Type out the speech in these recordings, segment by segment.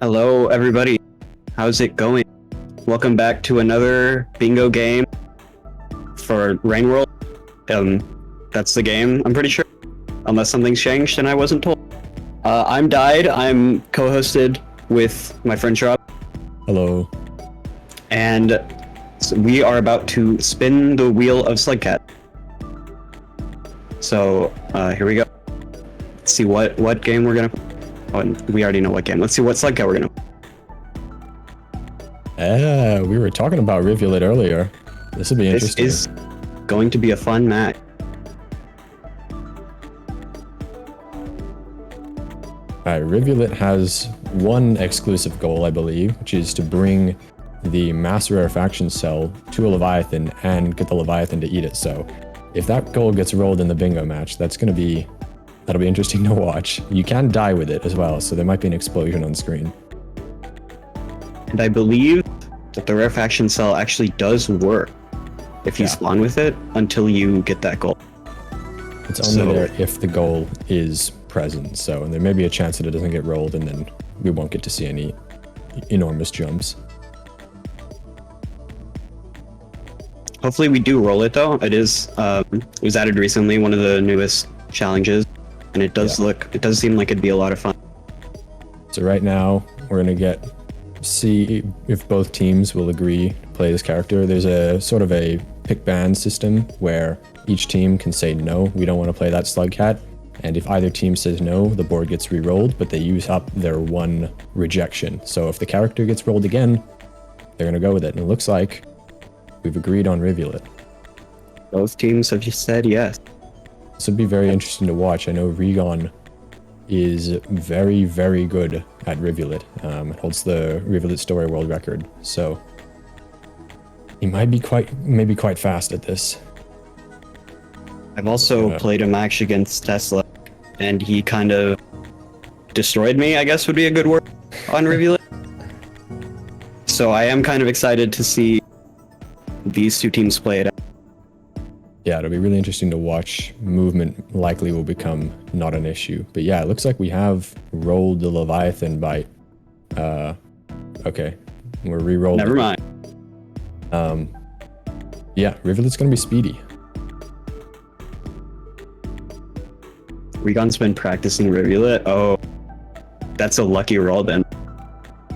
Hello, everybody. How's it going? Welcome back to another bingo game for Rain World. That's the game, I'm pretty sure. Unless something's changed and I wasn't told. I'm Died. I'm co-hosted with my friend Rob. Hello. And we are about to spin the Wheel of Slugcat. So, here we go. Let's see what game we're gonna... Oh, we already know what game. Let's see what Slugcat we're gonna... We were talking about Rivulet earlier. This will be interesting. This is going to be a fun match. Alright, Rivulet has one exclusive goal, I believe, which is to bring the mass rarefaction cell to a Leviathan and get the Leviathan to eat it. So if that goal gets rolled in the bingo match, that'll be interesting to watch. You can die with it as well, so there might be an explosion on screen. And I believe that the rarefaction cell actually does work if you spawn with it until you get that goal. It's only there if the goal is present, and there may be a chance that it doesn't get rolled and then we won't get to see any enormous jumps. Hopefully we do roll it though. It was added recently, one of the newest challenges, and it does seem like it'd be a lot of fun. So right now we're gonna see if both teams will agree to play this character. There's a sort of a pick ban system where each team can say no, we don't want to play that Slugcat. And if either team says no, the board gets re-rolled, but they use up their one rejection. So if the character gets rolled again, they're gonna go with it. And it looks like we've agreed on Rivulet. Both teams have just said yes. This would be very interesting to watch. I know Regon is very, very good at Rivulet. Holds the Rivulet story world record. So he might be quite fast at this. I've also played a match against Tesla, and he kind of destroyed me, I guess would be a good word, on Rivulet. So I am kind of excited to see these two teams play it out. Yeah, it'll be really interesting to watch. Movement likely will become not an issue. But yeah, it looks like we have rolled the Leviathan by... okay. We're re-rolled. Never mind. Yeah, Rivulet's gonna be speedy. Regon's been practicing Rivulet. Oh, that's a lucky roll then.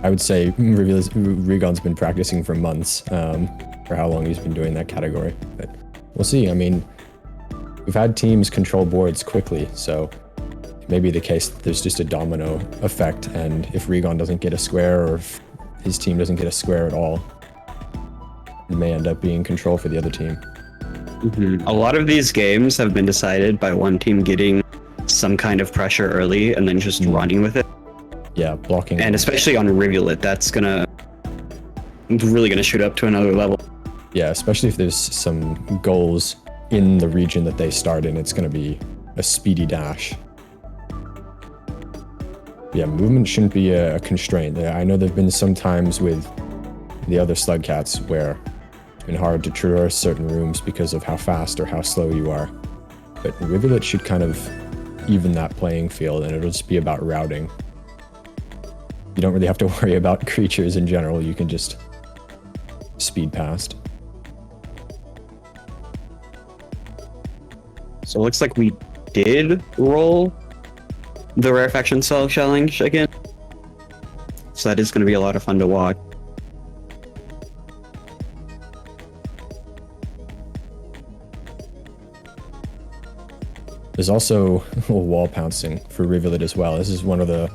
I would say Regon's been practicing for months, for how long he's been doing that category. But we'll see. I mean, we've had teams control boards quickly, so it may be the case that there's just a domino effect, and if Regon doesn't get a square, or if his team doesn't get a square at all, it may end up being control for the other team. Mm-hmm. A lot of these games have been decided by one team getting some kind of pressure early and then just running with it. Yeah, blocking. And especially on Rivulet, that's really gonna shoot up to another level. Yeah, especially if there's some goals in the region that they start in, it's gonna be a speedy dash. Yeah, movement shouldn't be a constraint. I know there've been some times with the other Slugcats where it's been hard to traverse certain rooms because of how fast or how slow you are. But Rivulet should kind of even that playing field, and it'll just be about routing. You don't really have to worry about creatures in general, you can just speed past. So it looks like we did roll the rarefaction cell challenge again. So that is going to be a lot of fun to watch. There's also wall pouncing for Rivulet as well. This is one of the,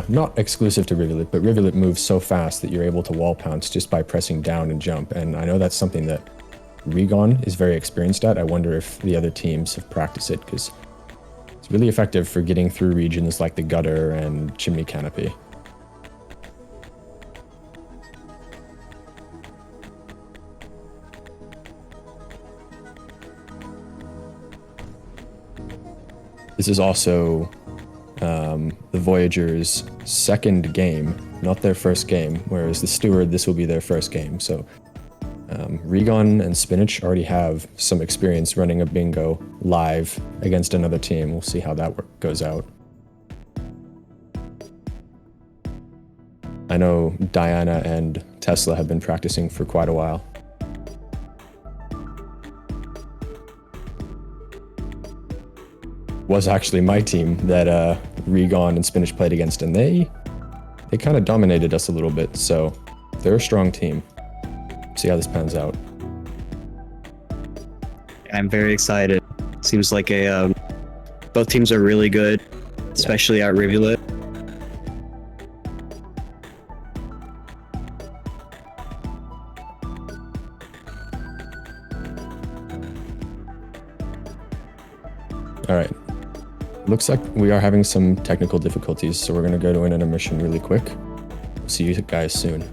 not exclusive to Rivulet, but Rivulet moves so fast that you're able to wall pounce just by pressing down and jump. And I know that's something that Regon is very experienced at. I wonder if the other teams have practiced it, because it's really effective for getting through regions like the gutter and chimney canopy. This is also the Voyagers' second game, not their first game, whereas the Steward, this will be their first game. So Regon and Spinach already have some experience running a bingo live against another team. We'll see how that goes out. I know Diana and Tesla have been practicing for quite a while. Was actually my team that Regon and Spinach played against, and they kind of dominated us a little bit, so they're a strong team. See how this pans out. I'm very excited. Seems like both teams are really good, especially at Rivulet. All right. Looks like we are having some technical difficulties, so we're going to go to an intermission really quick. See you guys soon.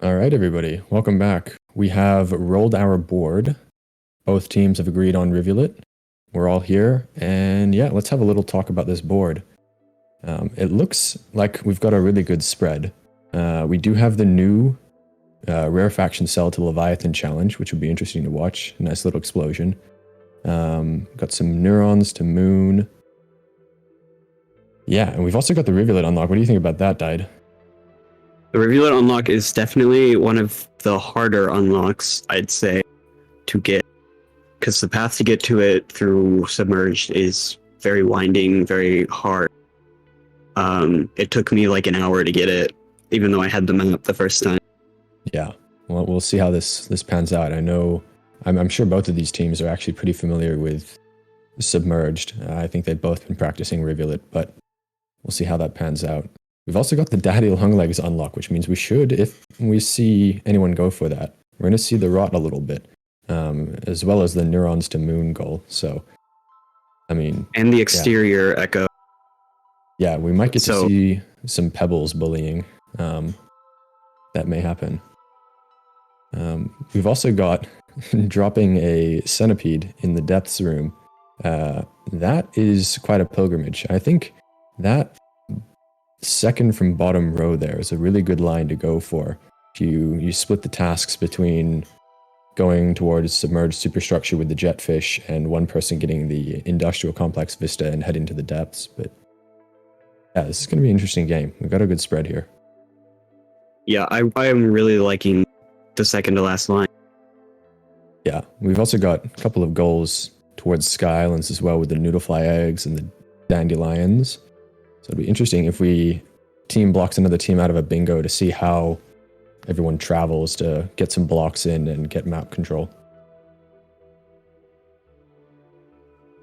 All right, everybody, welcome back. We have rolled our board. Both teams have agreed on Rivulet. We're all here, and yeah, let's have a little talk about this board. It looks like we've got a really good spread. We do have the new rarefaction cell to Leviathan challenge, which will be interesting to watch. A nice little explosion. Got some neurons to Moon. Yeah, and we've also got the Rivulet unlock. What do you think about that, Died? The Rivulet unlock is definitely one of the harder unlocks, I'd say, to get. Because the path to get to it through Submerged is very winding, very hard. It took me like an hour to get it, even though I had the map the first time. Yeah, well, we'll see how this pans out. I'm sure both of these teams are actually pretty familiar with Submerged. I think they've both been practicing Rivulet, but we'll see how that pans out. We've also got the Daddy Longlegs unlock, which means we should, if we see anyone go for that, we're going to see the Rot a little bit, as well as the Neurons to Moon goal. So, I mean... And the exterior Echo. Yeah, we might get to see some Pebbles bullying. That may happen. We've also got dropping a Centipede in the Depths room. That is quite a pilgrimage. I think that second from bottom row there is a really good line to go for. If you split the tasks between going towards submerged superstructure with the jetfish and one person getting the industrial complex vista and heading to the depths. But yeah, this is going to be an interesting game. We've got a good spread here. Yeah, I am really liking the second to last line. Yeah, we've also got a couple of goals towards Sky Islands as well with the Noodlefly eggs and the Dandelions. So it'd be interesting if we team blocks another team out of a bingo to see how everyone travels to get some blocks in and get map control.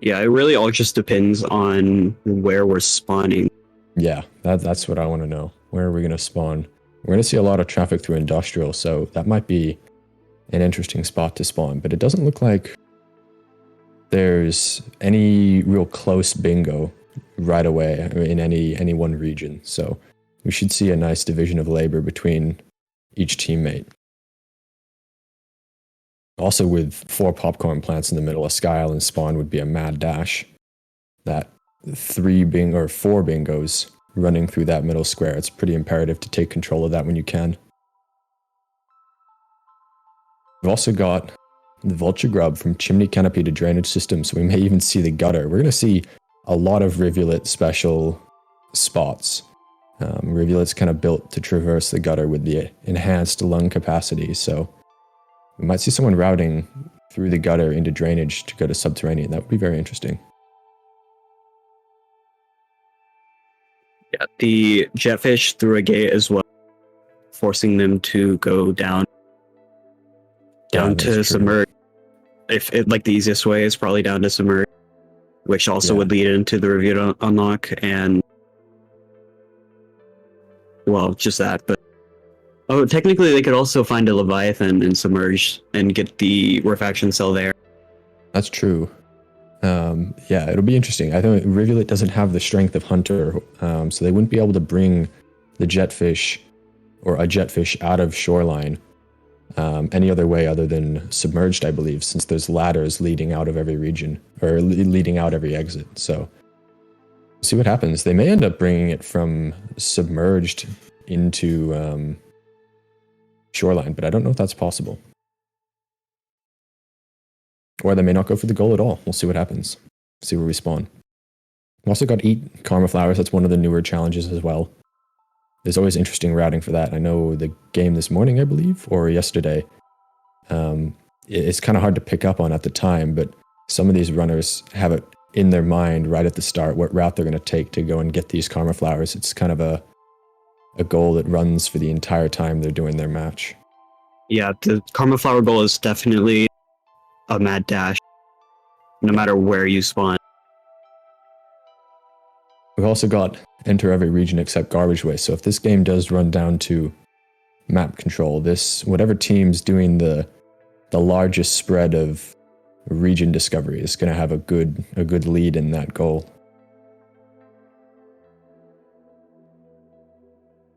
Yeah, it really all just depends on where we're spawning. Yeah, that's what I want to know. Where are we going to spawn? We're going to see a lot of traffic through industrial, so that might be an interesting spot to spawn, but it doesn't look like there's any real close bingo right away in any one region. So we should see a nice division of labor between each teammate. Also, with 4 popcorn plants in the middle, a Sky Island spawn would be a mad dash. That 4 bingos running through that middle square, it's pretty imperative to take control of that when you can. We've also got the Vulture Grub from Chimney Canopy to Drainage System, so we may even see the gutter. We're going to see a lot of Rivulet special spots. Rivulet's kind of built to traverse the gutter with the enhanced lung capacity, so we might see someone routing through the gutter into drainage to go to subterranean. That would be very interesting. Yeah, the jetfish through a gate as well, forcing them to go down to submerge. If it, like, the easiest way is probably down to submerge, which also would lead into the review unlock and, well, just that. But technically they could also find a Leviathan and submerge and get the rarefaction cell there. That's true. Yeah, it'll be interesting. I think Rivulet doesn't have the strength of Hunter, so they wouldn't be able to bring the jetfish or a jetfish out of shoreline any other way other than submerged, I believe, since there's ladders leading out of every region, or leading out every exit. So see what happens. They may end up bringing it from submerged into shoreline, but I don't know if that's possible. Or they may not go for the goal at all. We'll see what happens. See where we spawn. We've also got Eat Karma Flowers. That's one of the newer challenges as well. There's always interesting routing for that. I know the game this morning, I believe, or yesterday, it's kind of hard to pick up on at the time, but some of these runners have it in their mind right at the start what route they're going to take to go and get these Karma Flowers. It's kind of a goal that runs for the entire time they're doing their match. Yeah, the Karma Flower goal is definitely a mad dash, no matter where you spawn. We've also got enter every region except Garbage Waste. So if this game does run down to map control, whatever team's doing the largest spread of region discovery is going to have a good lead in that goal.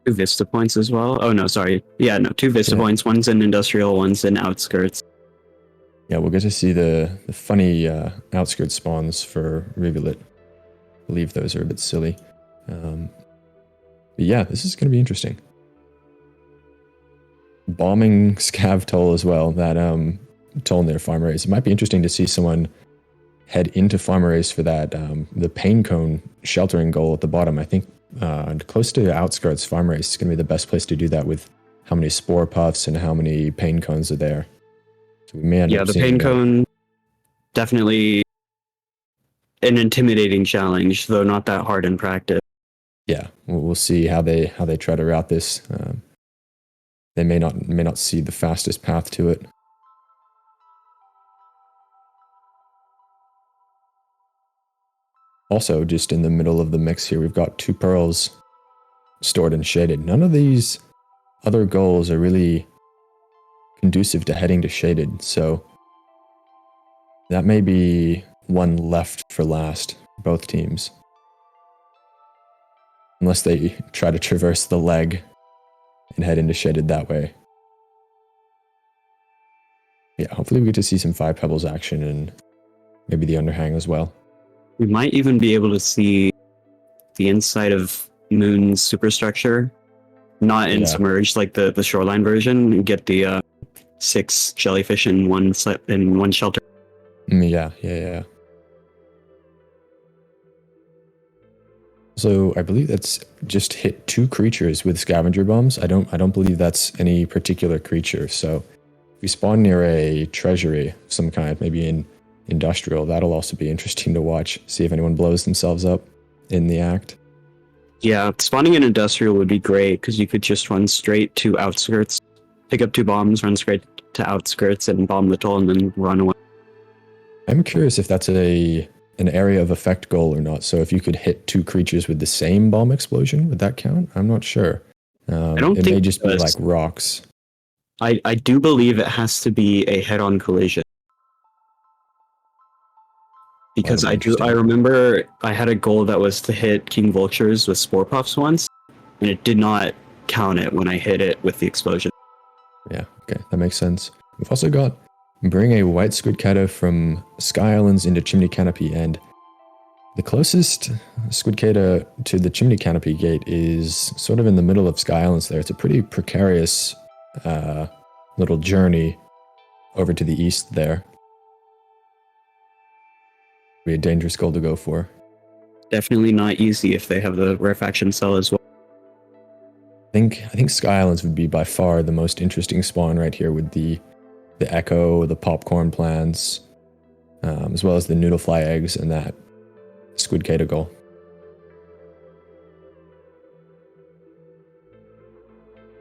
2 Vista points as well. Oh no, sorry. Yeah, no, 2 Vista points. One's in industrial, one's in outskirts. Yeah, we'll get to see the funny outskirts spawns for Rivulet. I believe those are a bit silly. But yeah, this is going to be interesting. Bombing Scav Toll as well, that toll near Farm Race. It might be interesting to see someone head into Farm Race for that, the Pain Cone sheltering goal at the bottom. I think close to the outskirts, Farm Race is going to be the best place to do that with how many Spore Puffs and how many Pain Cones are there. So we may end up the seeing Pain Cone, definitely an intimidating challenge, though not that hard in practice. Yeah, we'll see how they try to route this. They may not see the fastest path to it. Also, just in the middle of the mix here, we've got 2 pearls stored and shaded. None of these other goals are really conducive to heading to shaded, so that may be one left for last, both teams. Unless they try to traverse the leg and head into shaded that way. Yeah, hopefully we get to see some 5 Pebbles action and maybe the underhang as well. We might even be able to see the inside of Moon's superstructure, not in submerged like the shoreline version, and get the 6 jellyfish in one shelter. Yeah. So I believe that's just hit 2 creatures with scavenger bombs. I don't believe that's any particular creature. So if we spawn near a treasury of some kind, maybe in industrial, that'll also be interesting to watch. See if anyone blows themselves up in the act. Yeah, spawning in industrial would be great because you could just run straight to outskirts, pick up 2 bombs, run straight to outskirts and bomb the toll and then run away. I'm curious if that's an area of effect goal or not. So if you could hit 2 creatures with the same bomb explosion, would that count? I'm not sure. I don't think it may just be like rocks. I do believe it has to be a head-on collision. Because I remember I had a goal that was to hit King Vultures with Spore Puffs once, and it did not count it when I hit it with the explosion. Yeah, okay, that makes sense. We've also got bring a white Squidcata from Sky Islands into Chimney Canopy, and the closest Squidcata to the Chimney Canopy gate is sort of in the middle of Sky Islands there. It's a pretty precarious little journey over to the east there. Be a dangerous goal to go for. Definitely not easy if they have the rarefaction cell as well. I think Sky Islands would be by far the most interesting spawn right here with the Echo, the popcorn plants, as well as the noodlefly eggs and that Squidcata goal.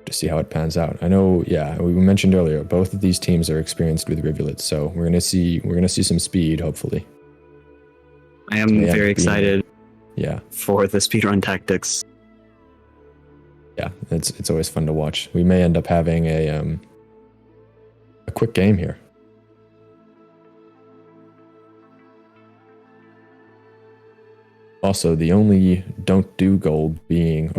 To see how it pans out. I know, yeah, we mentioned earlier, both of these teams are experienced with rivulets, so we're gonna see some speed, hopefully. I am very excited. Yeah. For the speedrun tactics. Yeah, it's always fun to watch. We may end up having a quick game here. Also, the only don't do goal being,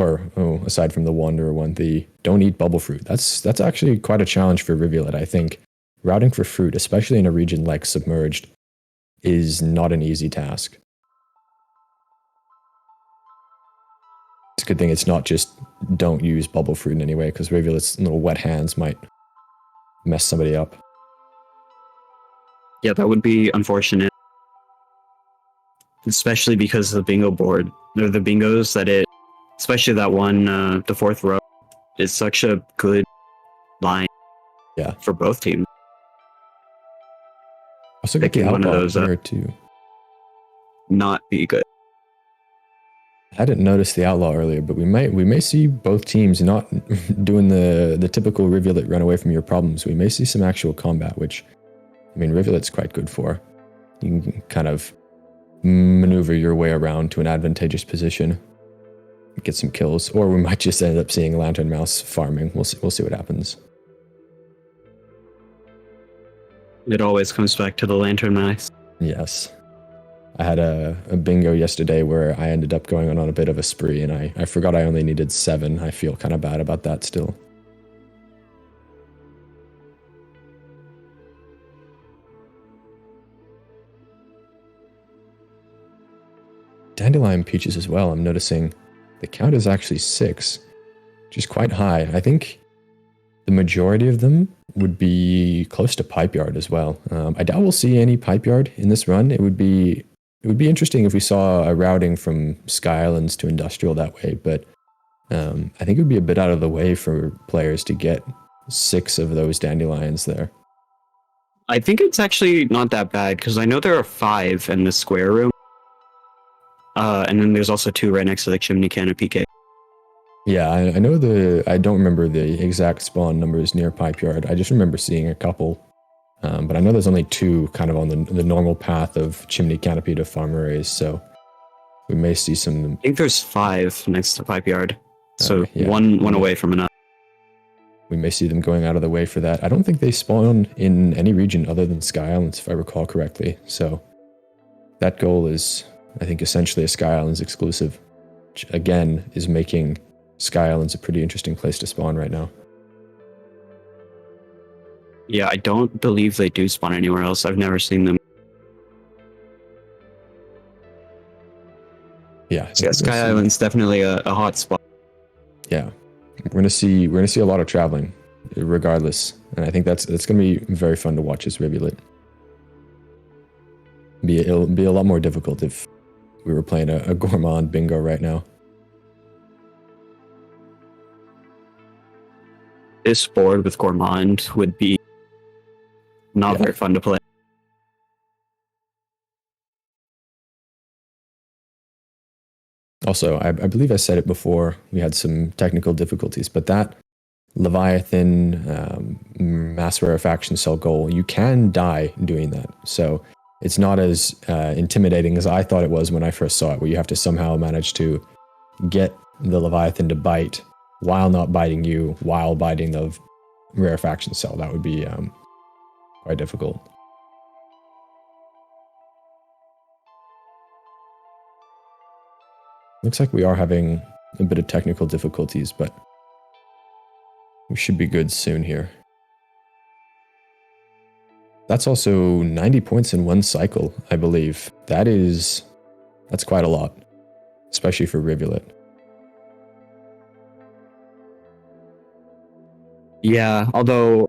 aside from the Wanderer one, the don't eat bubble fruit. That's actually quite a challenge for Rivulet, I think. Routing for fruit, especially in a region like Submerged, is not an easy task. It's a good thing it's not just don't use bubble fruit in any way, because Rivulet's little wet hands might mess somebody up. Yeah, that would be unfortunate. Especially because of the bingo board. Or the bingos especially that one, the 4th row, is such a good line for both teams. Also get the one of outlaw those here too. Not be good. I hadn't noticed the outlaw earlier, but we may see both teams not doing the typical Rivulet run away from your problems. We may see some actual combat, which, I mean, Rivulet's quite good for. You can kind of maneuver your way around to an advantageous position, get some kills, or we might just end up seeing Lantern Mouse farming. We'll see what happens. It always comes back to the Lantern Mouse. Yes. I had a bingo yesterday where I ended up going on a bit of a spree, and I forgot I only needed 7. I feel kind of bad about that still. Dandelion peaches as well. I'm noticing the count is actually 6, which is quite high. I think the majority of them would be close to pipe yard as well. I doubt we'll see any pipe yard in this run. It would be interesting if we saw a routing from Sky Islands to Industrial that way, but I think it would be a bit out of the way for players to get 6 of those dandelions there. I think it's actually not that bad, because I know there are 5 in the square room. And then there's also 2 right next to the chimney canopy cake. Yeah, I know I don't remember the exact spawn numbers near pipe yard. I just remember seeing a couple. But I know there's only 2 kind of on the normal path of chimney canopy to farm arrays, so we may see some. I think there's 5 next to pipe yard. So yeah. one away from another. We may see them going out of the way for that. I don't think they spawn in any region other than Sky Islands, if I recall correctly. So that goal is, I think, essentially a Sky Islands exclusive, which again is making Sky Islands a pretty interesting place to spawn right now. Yeah, I don't believe they do spawn anywhere else. I've never seen them. Yeah, so Sky Island's definitely a hot spot. Yeah, we're gonna see a lot of traveling, regardless, and I think that's gonna be very fun to watch as Rivulet. It'll be a lot more difficult if we were playing a Gourmand bingo right now. This board with Gourmand would be not very fun to play. Also, I believe I said it before, we had some technical difficulties, but that Leviathan mass rarefaction cell goal, you can die doing that. So it's not as intimidating as I thought it was when I first saw it, where you have to somehow manage to get the Leviathan to bite while not biting you, while biting the rarefaction cell. That would be quite difficult. Looks like we are having a bit of technical difficulties, but we should be good soon here. That's also 90 points in one cycle, I believe. That's quite a lot, especially for Rivulet. Yeah, although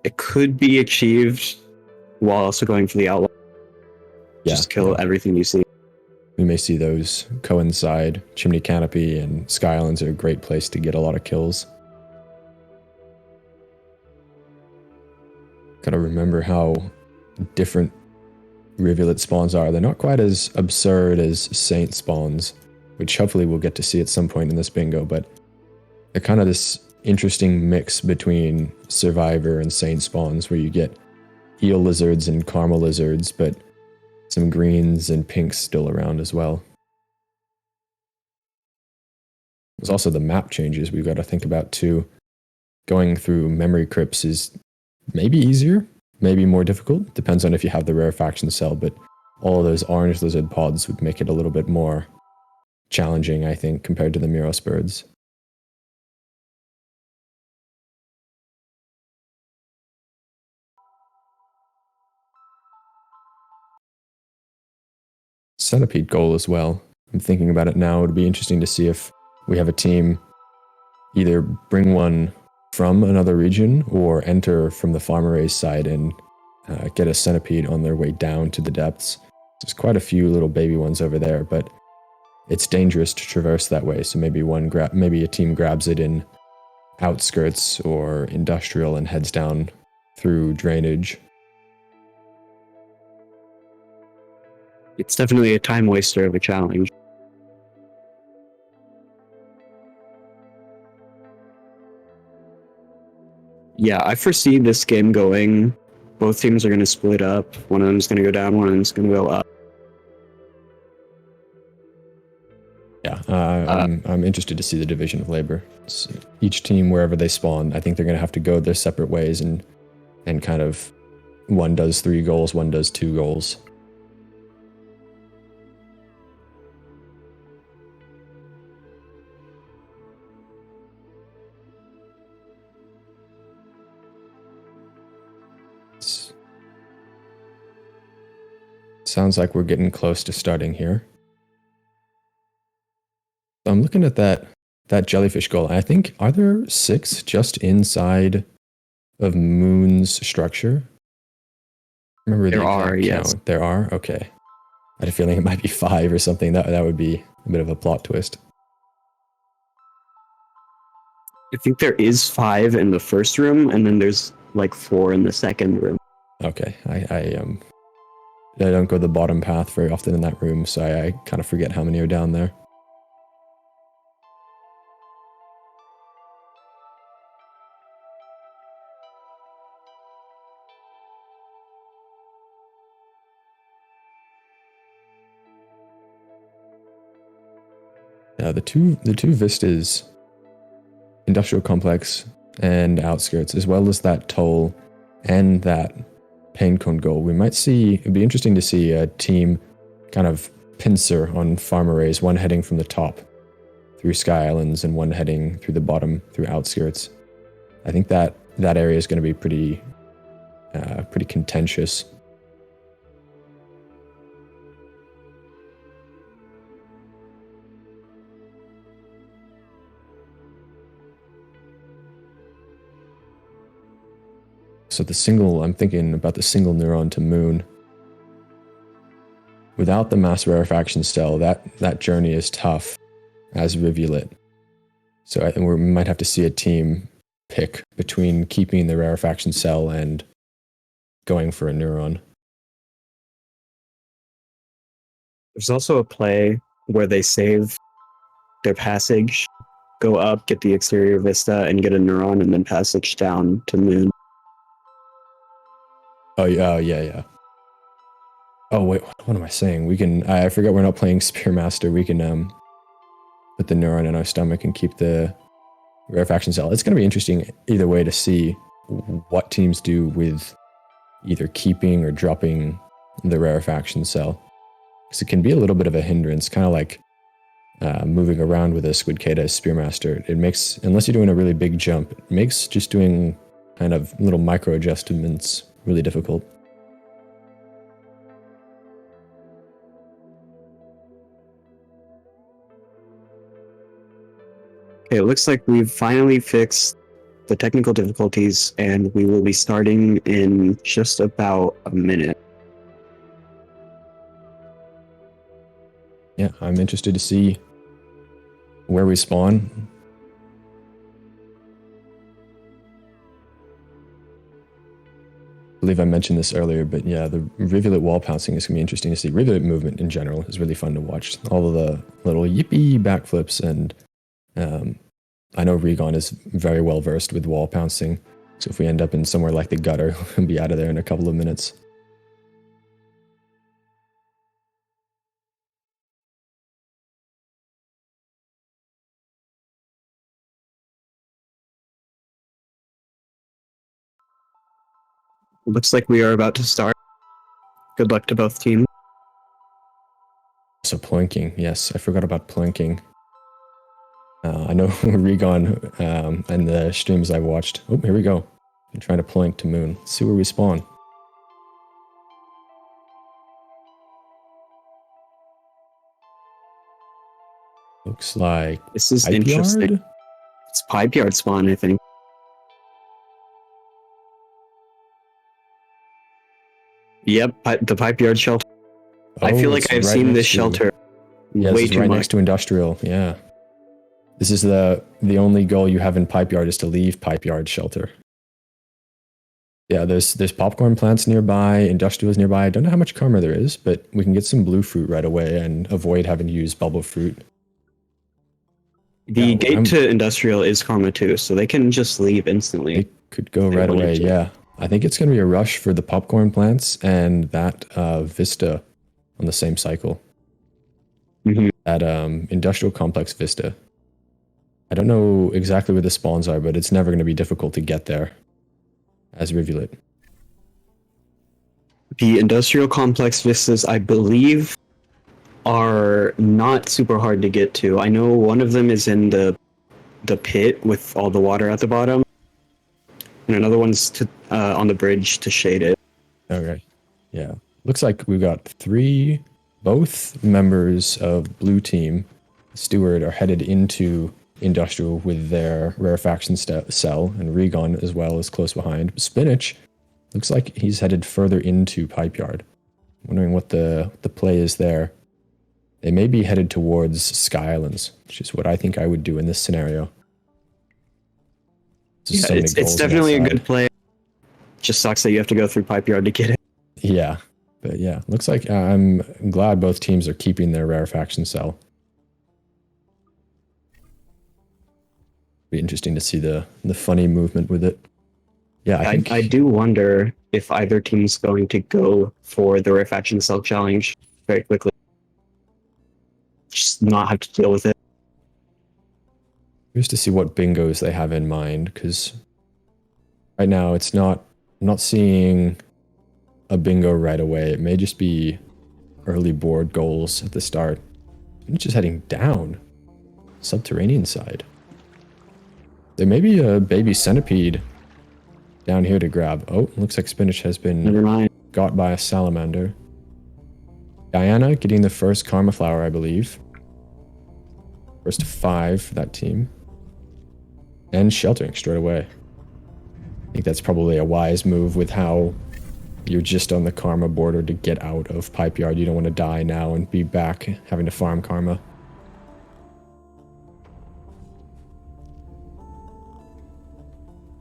it could be achieved while also going for the outlaw. Just kill everything you see. We may see those coincide. Chimney Canopy and Sky Islands are a great place to get a lot of kills. Gotta remember how different Rivulet spawns are. They're not quite as absurd as Saint spawns, which hopefully we'll get to see at some point in this bingo, but they're kind of this interesting mix between Survivor and Saint spawns, where you get eel lizards and caramel lizards, but some greens and pinks still around as well. There's also the map changes we've got to think about too. Going through memory crypts is maybe easier, maybe more difficult. Depends on if you have the rarefaction cell, but all of those orange lizard pods would make it a little bit more challenging, I think, compared to the Miros birds. Centipede goal as well. I'm thinking about it now. It would be interesting to see if we have a team either bring one from another region or enter from the farm arrays side and get a centipede on their way down to the depths. There's quite a few little baby ones over there, but it's dangerous to traverse that way. So maybe a team grabs it in outskirts or industrial and heads down through drainage. It's definitely a time waster of a challenge. Yeah, I foresee this game going. Both teams are going to split up. One of them is going to go down, one of them is going to go up. Yeah, I'm interested to see the division of labor. It's each team, wherever they spawn, I think they're going to have to go their separate ways and kind of one does 3 goals, one does 2 goals. Sounds like we're getting close to starting here. So I'm looking at that jellyfish goal. I think, are there 6 just inside of Moon's structure? Remember the exact count. Yes. There are? Okay. I had a feeling it might be 5 or something. That would be a bit of a plot twist. I think there is 5 in the first room, and then there's like 4 in the second room. Okay. I don't go the bottom path very often in that room, so I kind of forget how many are down there. The two vistas, industrial complex and outskirts, as well as that toll and that pain cone goal. We might see, it'd be interesting to see a team kind of pincer on farm arrays, one heading from the top through Sky Islands and one heading through the bottom through outskirts. I think that area is going to be pretty contentious. So I'm thinking about the single neuron to Moon. Without the mass rarefaction cell, that journey is tough as Rivulet. So I think we might have to see a team pick between keeping the rarefaction cell and going for a neuron. There's also a play where they save their passage, go up, get the exterior vista, and get a neuron, and then passage down to Moon. Oh yeah. Oh wait, what am I saying? We can. I forgot we're not playing Spearmaster. We can put the neuron in our stomach and keep the rarefaction cell. It's going to be interesting either way to see what teams do with either keeping or dropping the rarefaction cell, because it can be a little bit of a hindrance, kind of like moving around with a Squidcada Spearmaster. It makes, unless you're doing a really big jump, it makes just doing kind of little micro adjustments really difficult. Okay, it looks like we've finally fixed the technical difficulties, and we will be starting in just about a minute. Yeah, I'm interested to see where we spawn. I believe I mentioned this earlier, but yeah, the Rivulet wall pouncing is going to be interesting to see. Rivulet movement in general is really fun to watch. All of the little yippee backflips, and I know Regon is very well versed with wall pouncing, so if we end up in somewhere like the gutter, we'll be out of there in a couple of minutes. Looks like we are about to start. Good luck to both teams. So plinking, yes, I forgot about plinking. I know Regon and the streams I've watched. Oh, here we go. I'm trying to plink to Moon. Let's see where we spawn. Looks like This is Pipe interesting. Yard? It's Pipe Yard spawn, I think. Yep, the Pipe Yard shelter. I feel like I've seen this shelter way too much. Next to Industrial, yeah. This is the only goal you have in Pipe Yard is to leave Pipe Yard shelter. Yeah, there's popcorn plants nearby, Industrial is nearby. I don't know how much karma there is, but we can get some blue fruit right away and avoid having to use bubble fruit. The gate to Industrial is karma too, so they can just leave instantly. They could go right away, yeah. I think it's going to be a rush for the popcorn plants and that Vista on the same cycle. Mm-hmm. That industrial complex Vista. I don't know exactly where the spawns are, but it's never going to be difficult to get there as Rivulet. The industrial complex vistas, I believe, are not super hard to get to. I know one of them is in the pit with all the water at the bottom. and another one's to on the bridge to shade it. Okay. Yeah. Looks like we've got both members of blue team, Steward, are headed into industrial with their rarefaction cell, and Regon as well is close behind. Spinach looks like he's headed further into pipe yard. Wondering what the play is there. They may be headed towards Sky Islands, which is what I think I would do in this scenario. Yeah, it's definitely a good play. Just sucks that you have to go through pipe yard to get it. Yeah, but yeah, looks like I'm glad both teams are keeping their rarefaction cell. Be interesting to see the funny movement with it. Yeah, I do wonder if either team's going to go for the rarefaction cell challenge very quickly. Just not have to deal with it. Just to see what bingos they have in mind, because right now it's not. I'm not seeing a bingo right away. It may just be early board goals at the start. I'm just heading down, subterranean side. There may be a baby centipede down here to grab. Oh, looks like Spinach has been got by a salamander. Diana getting the first Karma Flower, I believe. First 5 for that team. And sheltering straight away. I think that's probably a wise move with how you're just on the Karma border to get out of pipe yard. You don't want to die now and be back having to farm Karma.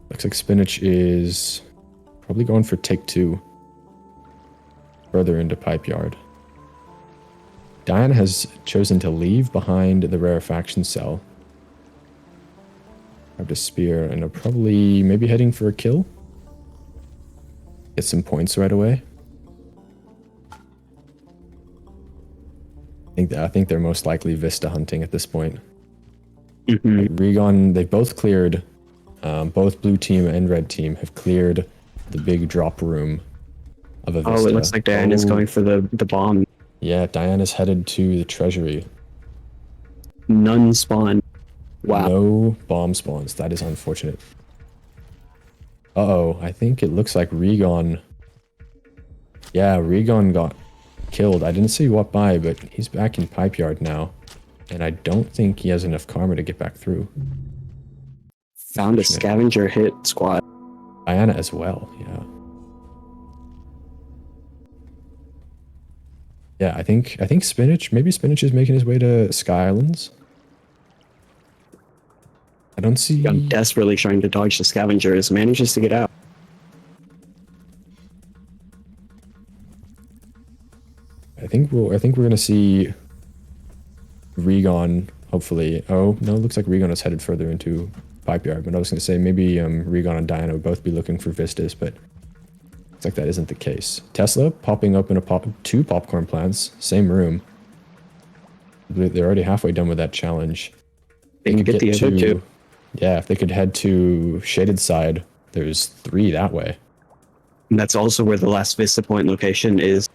Looks like Spinach is probably going for take 2. Further into pipe yard. Diana has chosen to leave behind the rarefaction cell. Grabbed a spear and are probably maybe heading for a kill. Get some points right away. I think they're most likely Vista hunting at this point. Regon, they've both cleared. Both blue team and red team have cleared the big drop room of a Vista. Oh, it looks like Diana's going for the bomb. Yeah, Diana's headed to the treasury. None spawn. Wow. No bomb spawns. That is unfortunate. Uh-oh. I think it looks like Regon... Yeah, Regon got killed. I didn't see what by, but he's back in pipe yard now. And I don't think he has enough karma to get back through. Found a scavenger hit squad. Diana as well, yeah. Yeah, I think Spinach, maybe Spinach is making his way to Sky Islands. I don't see... I'm desperately trying to dodge the scavengers, manages to get out. I think we're gonna see Regon, hopefully. Oh, no, it looks like Regon is headed further into pipe yard, but I was gonna say maybe Regon and Diana would both be looking for Vistas, but looks like that isn't the case. Tesla popping open 2 popcorn plants, same room. They're already halfway done with that challenge. They can get the other 2. Yeah, if they could head to Shaded Side, there's 3 that way. And that's also where the last Vista Point location is.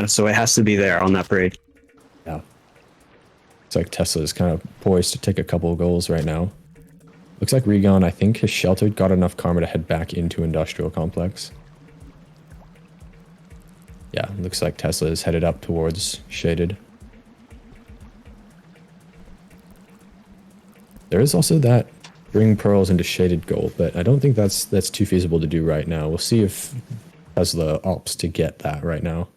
So it has to be there on that parade. Yeah. It's like Tesla is kind of poised to take a couple of goals right now. Looks like Regon, I think, has sheltered, got enough karma to head back into Industrial Complex. Yeah, looks like Tesla is headed up towards Shaded. There is also that bring pearls into Shaded goal, but I don't think that's too feasible to do right now. We'll see if Tesla opts to get that right now.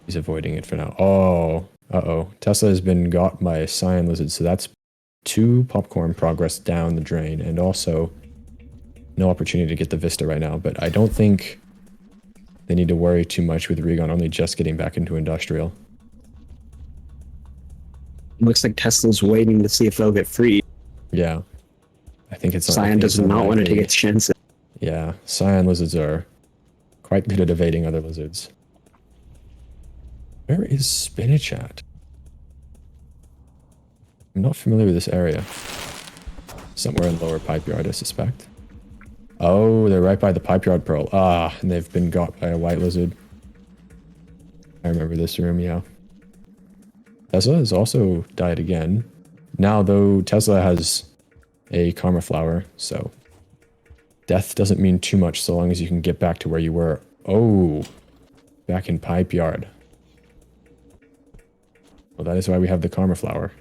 He's avoiding it for now. Oh, uh-oh. Tesla has been got by a cyan lizard, so that's 2 popcorn progress down the drain, and also no opportunity to get the Vista right now, but I don't think they need to worry too much with Regon only just getting back into Industrial. Looks like Tesla's waiting to see if they'll get free. Yeah. I think it's... Cyan does not want to take its chances. Yeah, cyan lizards are quite good at evading other lizards. Where is Spinach at? I'm not familiar with this area. Somewhere in lower pipe yard, I suspect. Oh, they're right by the pipe yard pearl. Ah, and they've been got by a white lizard. I remember this room, yeah. Tesla has also died again. Now, though, Tesla has a Karma Flower, so death doesn't mean too much so long as you can get back to where you were. Oh, back in Pipe Yard. Well, that is why we have the Karma Flower.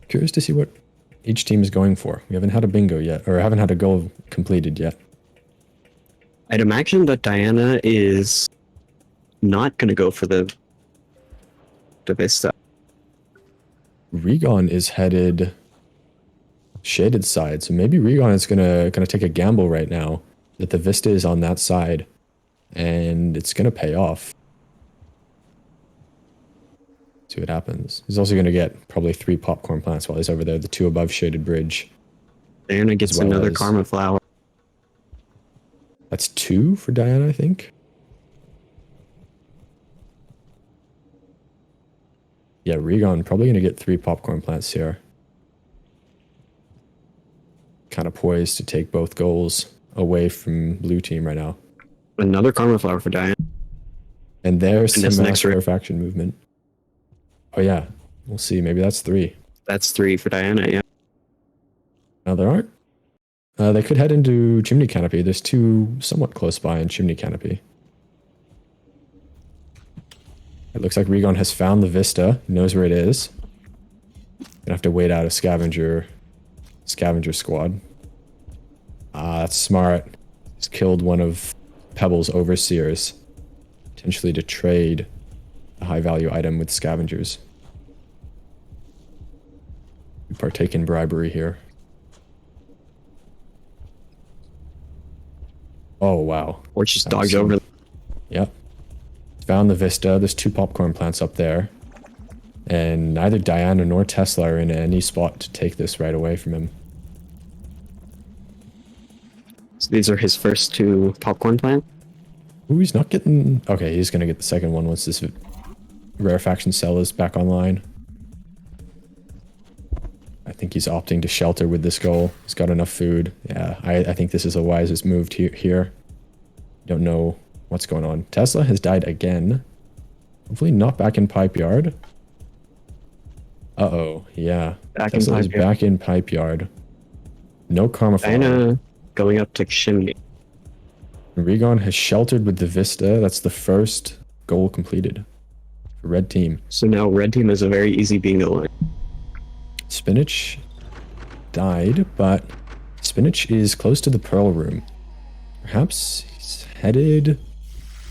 Curious to see what each team is going for. We haven't had a bingo yet, or haven't had a goal completed yet. I'd imagine that Diana is not going to go for the Vista. Regon is headed shaded side, so maybe Regon is gonna take a gamble right now that the Vista is on that side, and it's gonna pay off. See what happens. He's also gonna get probably 3 popcorn plants while he's over there, the 2 above shaded bridge. Diana gets another Karma Flower. That's 2 for Diana, I think. Yeah, Regon probably gonna get 3 popcorn plants here. Kind of poised to take both goals away from blue team right now. Another Karma Flower for Diana. And there's And some mass rarefaction movement. Oh yeah, we'll see. Maybe that's 3. That's 3 for Diana, yeah. No, there aren't. They could head into Chimney Canopy. There's 2 somewhat close by in Chimney Canopy. It looks like Regon has found the Vista. He knows where it is. Gonna have to wait out a scavenger squad. Ah, that's smart. He's killed one of Pebble's overseers, potentially to trade a high value item with scavengers. We partake in bribery here. Oh wow. Or just dogs over. Yep. Found the Vista. There's 2 popcorn plants up there. And neither Diana nor Tesla are in any spot to take this right away from him. So these are his first 2 popcorn plants? Ooh, he's not getting... Okay, he's going to get the second one once this rarefaction cell is back online. I think he's opting to shelter with this goal. He's got enough food. Yeah, I think this is the wisest move here. Don't know what's going on. Tesla has died again. Hopefully not back in Pipe Yard. Uh-oh, yeah. Tesla is back in Pipe Yard. No Karma Flower. Diana going up to Chimney. Regon has sheltered with the Vista. That's the first goal completed for red team. So now red team is a very easy bingo line. Spinach died, but Spinach is close to the Pearl Room. Perhaps he's headed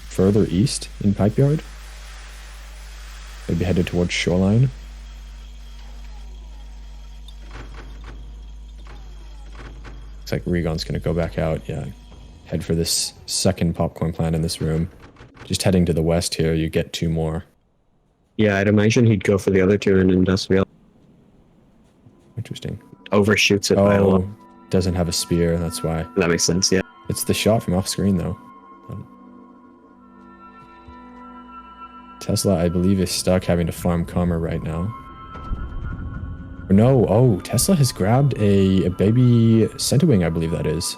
further east in Pipe Yard? Maybe headed towards Shoreline? Looks like Regon's gonna go back out, yeah. Head for this second popcorn plant in this room. Just heading to the west here, you get 2 more. Yeah, I'd imagine he'd go for the other 2 in Industrial. Interesting. Overshoots it by a lot. Doesn't have a spear, that's why. That makes sense, yeah. It's the shot from off screen though. Tesla, I believe, is stuck having to farm Karma right now. Or no, oh, Tesla has grabbed a baby Centerwing, I believe that is.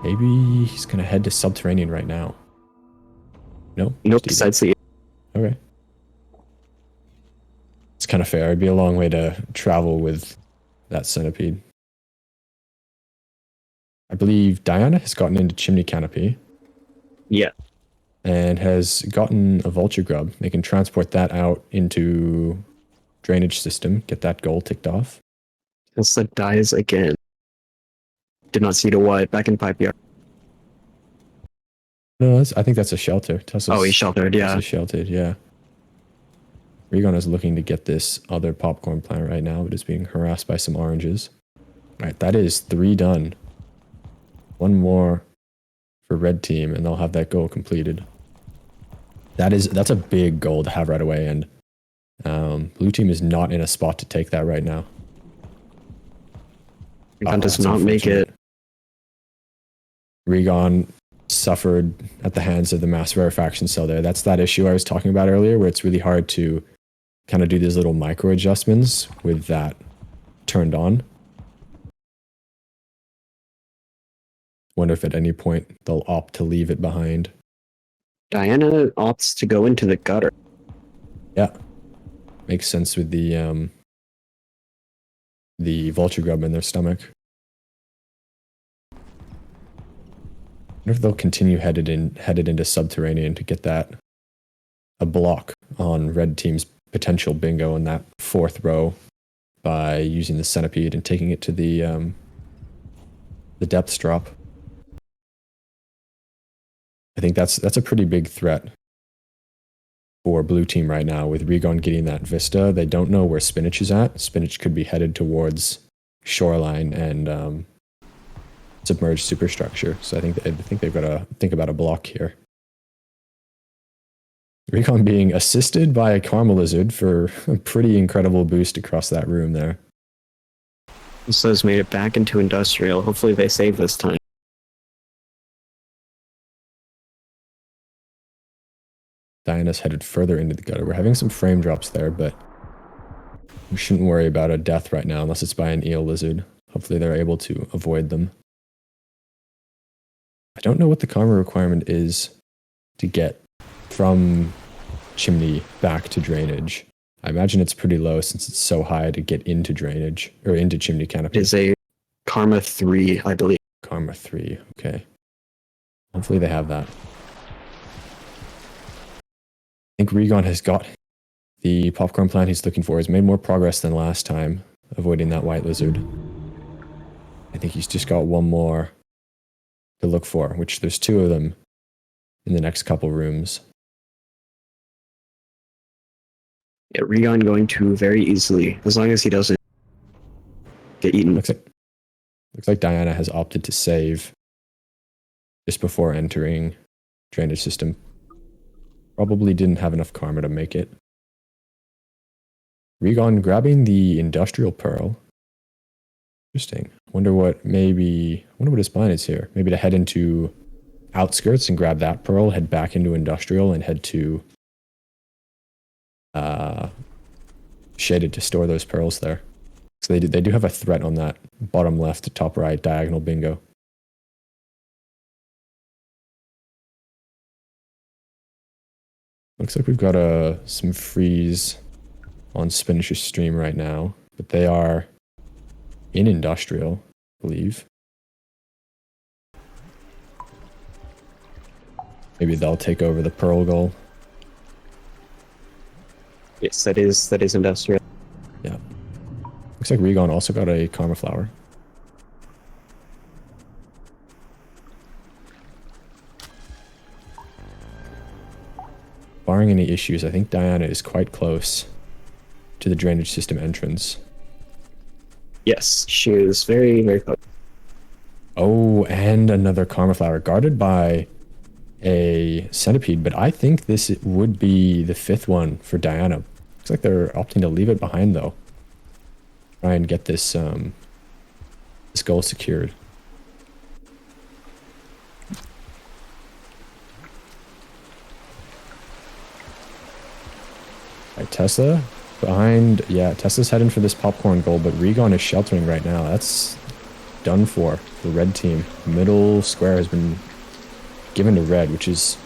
Maybe he's gonna head to Subterranean right now. No? Nope, besides the... Okay. It's kind of fair. It'd be a long way to travel with that centipede. I believe Diana has gotten into Chimney Canopy. Yeah. And has gotten a Vulture Grub. They can transport that out into drainage system, get that goal ticked off. Tesla dies again. Did not see to what, back in Pipe Yard. No, I think that's a shelter. Tesla's, he's sheltered, yeah. Tesla's sheltered, yeah. Regon is looking to get this other popcorn plant right now, but is being harassed by some oranges. Alright, that is 3 done. 1 more for red team, and they'll have that goal completed. That's a big goal to have right away, and blue team is not in a spot to take that right now. Regon does not make it. Regon suffered at the hands of the mass rarefaction cell there. That's that issue I was talking about earlier, where it's really hard to kind of do these little micro adjustments with that turned on. Wonder if at any point they'll opt to leave it behind. Diana opts to go into the gutter. Yeah. Makes sense with the vulture grub in their stomach. I wonder if they'll continue headed into subterranean to get that a block on red team's potential bingo in that 4th row by using the centipede and taking it to the depths drop. I think that's a pretty big threat for blue team right now with Regon getting that vista. They don't know where Spinach is at. Spinach could be headed towards shoreline and submerged superstructure. So I think they've got to think about a block here. Recon being assisted by a Karma Lizard for a pretty incredible boost across that room there. So's made it back into industrial. Hopefully they save this time. Diana's headed further into the gutter. We're having some frame drops there, but we shouldn't worry about a death right now unless it's by an eel lizard. Hopefully they're able to avoid them. I don't know what the karma requirement is to get from chimney back to drainage. I imagine it's pretty low since it's so high to get into drainage, or into chimney canopy. It is a Karma 3, I believe. Karma 3, okay. Hopefully they have that. I think Regon has got the popcorn plant he's looking for. He's made more progress than last time, avoiding that white lizard. I think he's just got one more to look for, which there's 2 of them in the next couple rooms. Yeah, Regon going to very easily, as long as he doesn't get eaten. Looks like Diana has opted to save just before entering drainage system. Probably didn't have enough karma to make it. Regon grabbing the industrial pearl. Interesting. Wonder what his plan is here. Maybe to head into outskirts and grab that pearl, head back into industrial and head to shaded to store those pearls there. So they do have a threat on that bottom left, top right diagonal bingo. Looks like we've got some freeze on Spinach's stream right now, but they are in industrial, I believe. Maybe they'll take over the pearl goal. Yes, that is industrial. Yeah. Looks like Regon also got a karma flower. Barring any issues, I think Diana is quite close to the drainage system entrance. Yes, she is very, very close. Oh, and another karma flower guarded by a centipede, but I think this would be the 5th one for Diana. Looks like they're opting to leave it behind though. Try and get this this goal secured. Right, Tesla behind. Yeah, Tesla's heading for this popcorn goal, but Regon is sheltering right now. That's done for the red team. Middle square has been given to red, which is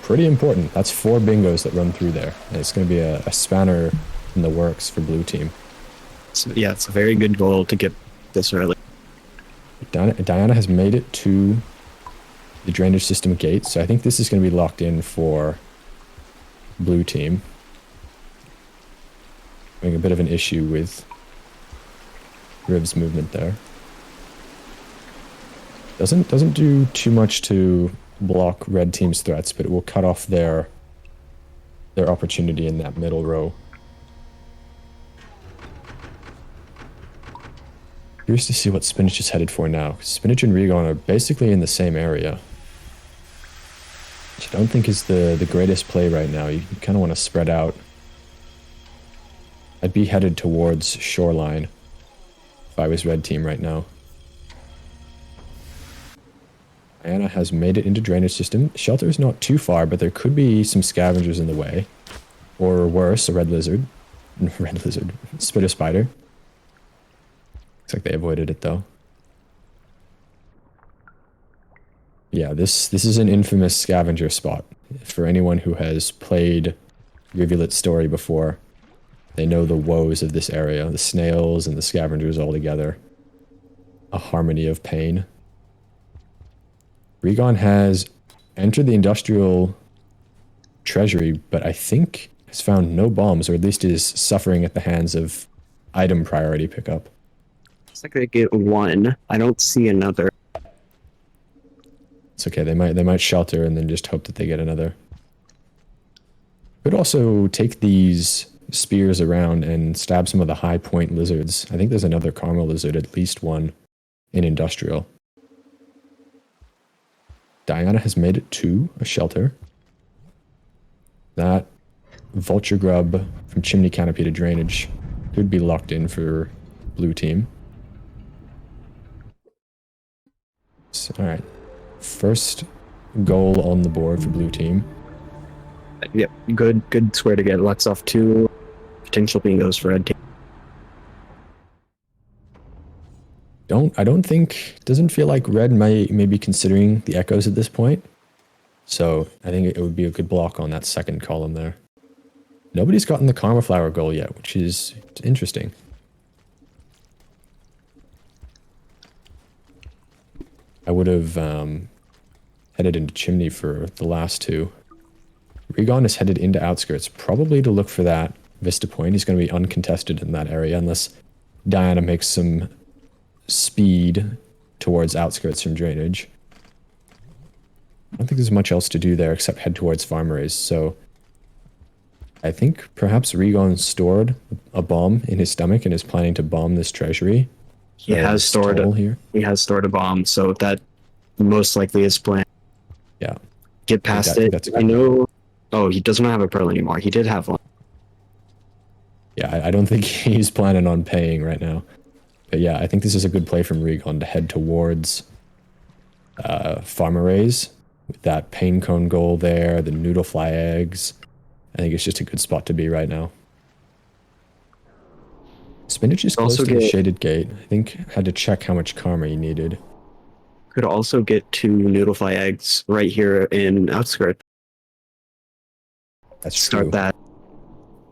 pretty important. That's 4 bingos that run through there. And it's going to be a spanner in the works for blue team. So, yeah, it's a very good goal to get this early. Diana has made it to the drainage system gate, so I think this is going to be locked in for blue team. Having a bit of an issue with Riv's movement there. Doesn't do too much to block red team's threats, but it will cut off their opportunity in that middle row. Curious to see what Spinach is headed for now. Spinach and Regon are basically in the same area, which I don't think is the greatest play right now. You kind of want to spread out. I'd be headed towards shoreline if I was red team right now. Diana has made it into drainage system. Shelter is not too far, but there could be some scavengers in the way. Or worse, a red lizard. Spitter spider. Looks like they avoided it though. Yeah, this is an infamous scavenger spot. For anyone who has played Rivulet's story before, They know the woes of this area, the snails and the scavengers all together. A harmony of pain. Regon has entered the industrial treasury, but I think has found no bombs, or at least is suffering at the hands of item priority pickup. It's like they get one. I don't see another. It's okay. They might shelter and then just hope that they get another. Could also take these spears around and stab some of the high point lizards. I think there's another karma lizard, at least one, in industrial. Diana has made it to a shelter. That vulture grub from chimney canopy to drainage could be locked in for blue team. All right. First goal on the board for blue team. Yep, good square to get. Lets off 2 potential bingos for red team. I don't think, doesn't feel like red may be considering the echoes at this point. So I think it would be a good block on that second column there. Nobody's gotten the Karma Flower goal yet, which is interesting. I would have headed into Chimney for the last 2. Regon is headed into Outskirts, probably to look for that Vista Point. He's going to be uncontested in that area unless Diana makes some speed towards Outskirts from drainage. I don't think there's much else to do there except head towards Farmeries, so I think perhaps Regon stored a bomb in his stomach and is planning to bomb this treasury. He has stored a bomb, so that most likely is planned. Yeah. Get past it. I know. Oh, he doesn't have a pearl anymore. He did have one. Yeah, I don't think he's planning on paying right now. But yeah, I think this is a good play from Regon to head towards Farmeries with that pain cone goal there, the noodle fly eggs. I think it's just a good spot to be right now. Spinach is close to the shaded gate. I think had to check how much karma he needed. Could also get 2 noodle fly eggs right here in Outskirts. That's Start true. that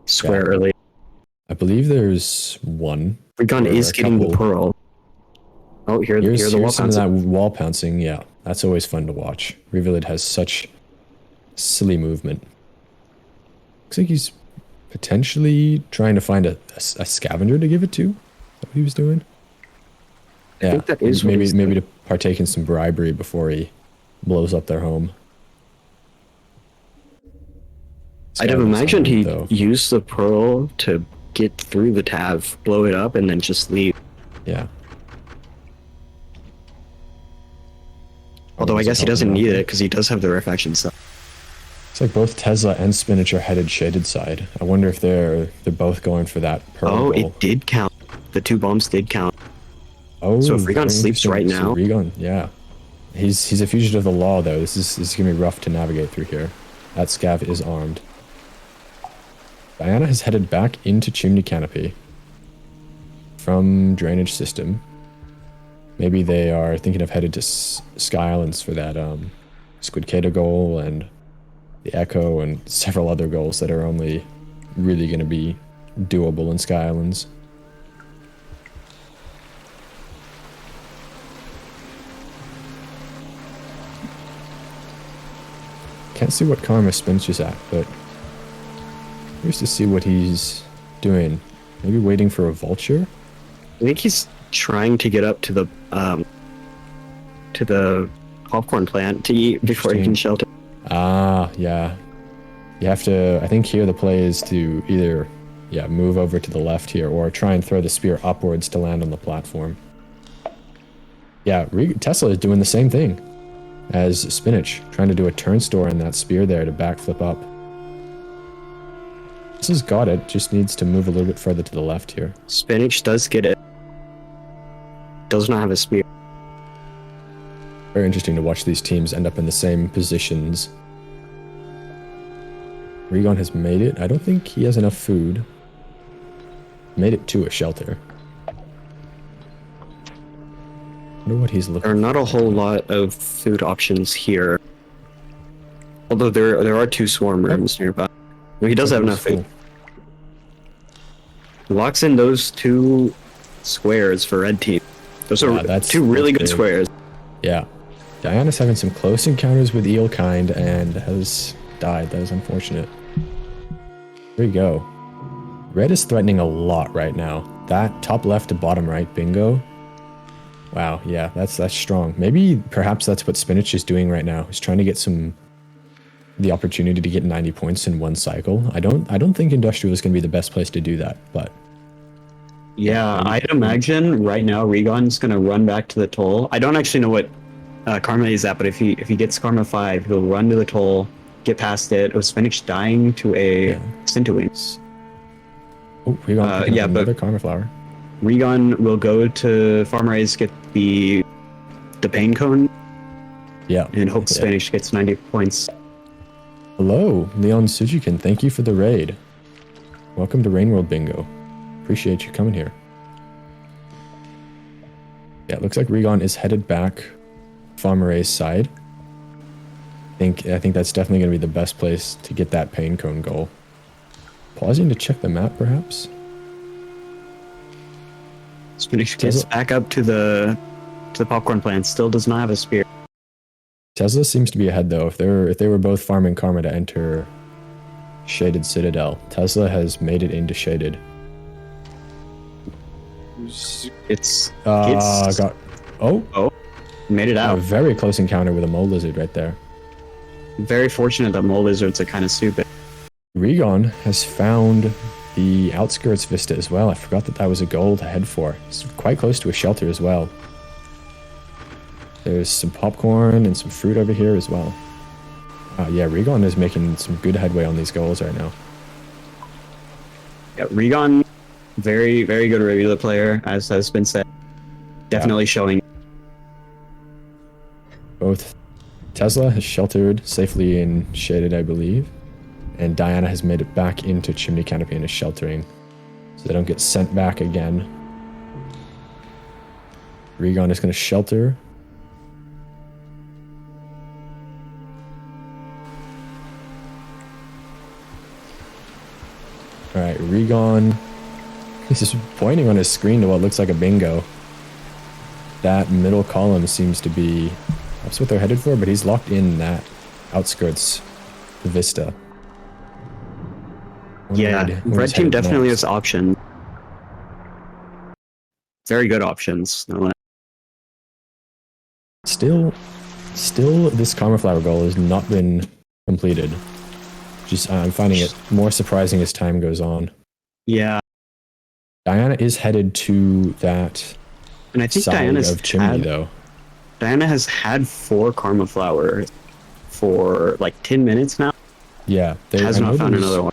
square early. I believe there's one. Regon is getting the pearl. Oh, here's the wall some of pouncing. that wall pouncing. Yeah, that's always fun to watch. Revealed has such silly movement. Looks like he's potentially trying to find a scavenger to give it to. Is that what he was doing? I think that is maybe to partake in some bribery before he blows up their home. I'd have imagined he'd use the pearl to get through the Tav, blow it up, and then just leave. Yeah. Although I guess he doesn't need it because he does have the reflection stuff. It's like both Tesla and Spinach are headed shaded side. I wonder if they're both going for that pearl. Oh, it did count. The 2 bombs did count. Oh, so if Regon sleeps right now, Regon, yeah, he's a fugitive of the law though. This is gonna be rough to navigate through here. That scav is armed. Diana has headed back into Chimney Canopy from drainage system. Maybe they are thinking of headed to Sky Islands for that Squidcada goal and the Echo and several other goals that are only really going to be doable in Sky Islands. Can't see what Karma Spinach is at, but curious to see what he's doing. Maybe waiting for a vulture? I think he's trying to get up to the popcorn plant to eat before he can shelter. Ah, yeah. You have to, I think here the play is to either, move over to the left here or try and throw the spear upwards to land on the platform. Yeah, Tesla is doing the same thing as Spinach, trying to do a turn store in that spear there to backflip up. This has got it, just needs to move a little bit further to the left here. Spinach does get it. Does not have a spear. Very interesting to watch these teams end up in the same positions. Regon has made it. I don't think he has enough food. Made it to a shelter. I wonder what he's looking for. There are not a whole lot of food options here. Although there are 2 swarm rooms nearby. Well, he does have enough food. locks in those 2 squares for red team. Those are that's 2 really good big. squares. Yeah. Diana's having some close encounters with eel kind and has died. That is unfortunate. There you go. Red is threatening a lot right now. That top left to bottom right bingo. Wow, yeah, that's strong. Maybe perhaps that's what Spinach is doing right now. He's trying to get the opportunity to get 90 points in one cycle. I don't think Industrial is going to be the best place to do that, but yeah, I'd imagine right now Regon's gonna run back to the toll. I don't actually know what Karma is at, but if he gets Karma 5, he'll run to the toll, get past it. With Spinach dying to a Centowing. Oh, Regon picking up another but Karma Flower. Regon will go to Farmer A's, get the pain cone. Yeah. And hope Spinach gets 90 points. Hello, Leon Sujikin. Thank you for the raid. Welcome to Rainworld Bingo. Appreciate you coming here. Yeah, it looks like Regon is headed back Farmer A's side. I think that's definitely going to be the best place to get that pain cone goal. Pausing to check the map, perhaps. Spinach gets back up to the popcorn plant. Still does not have a spear. Tesla seems to be ahead though. If they were both farming Karma to enter Shaded Citadel, Tesla has made it into Shaded. Made it out. A very close encounter with a mole lizard right there. Very fortunate that mole lizards are kind of stupid. Regon has found the outskirts vista as well. I forgot that was a goal to head for. It's quite close to a shelter as well. There's some popcorn and some fruit over here as well. Yeah, Regon is making some good headway on these goals right now. Yeah, Regon, very, very good regular player, as has been said. Definitely showing. Both Tesla has sheltered safely in Shaded, I believe, and Diana has made it back into Chimney Canopy and is sheltering, so they don't get sent back again. Regon is going to shelter. Alright, Regon. He's just pointing on his screen to what looks like a bingo. That middle column seems to be... That's what they're headed for, but he's locked in that outskirts vista. Yeah, red team definitely has options. Very good options. Still, this Karma Flower goal has not been completed. I'm finding it more surprising as time goes on. Yeah. Diana is headed to that and I think side of Chimney, though. Diana has had 4 Karma Flowers for like 10 minutes now. Yeah. Has not found another one.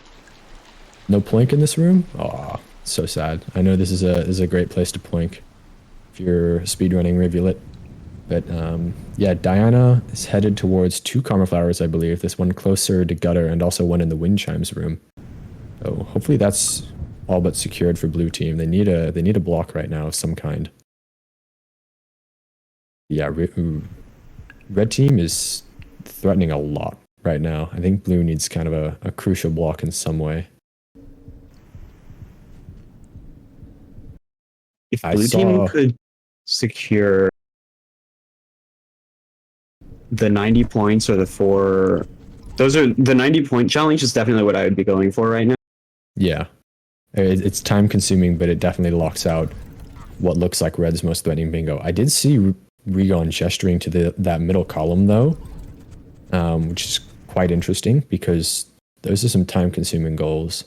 No Ploink in this room? Aw, so sad. I know this is a great place to Ploink if you're speedrunning Rivulet. But yeah, Diana is headed towards 2 Karma Flowers, I believe. This one closer to Gutter and also one in the Wind Chimes room. So hopefully that's all but secured for blue team. They need a block right now of some kind. Yeah, red team is threatening a lot right now. I think blue needs kind of a crucial block in some way. If blue team could secure the 90 points or the 4... Those are... The 90-point challenge is definitely what I would be going for right now. Yeah. It's time-consuming, but it definitely locks out what looks like red's most threatening bingo. I did see Regon gesturing to that middle column, though, which is quite interesting, because those are some time-consuming goals.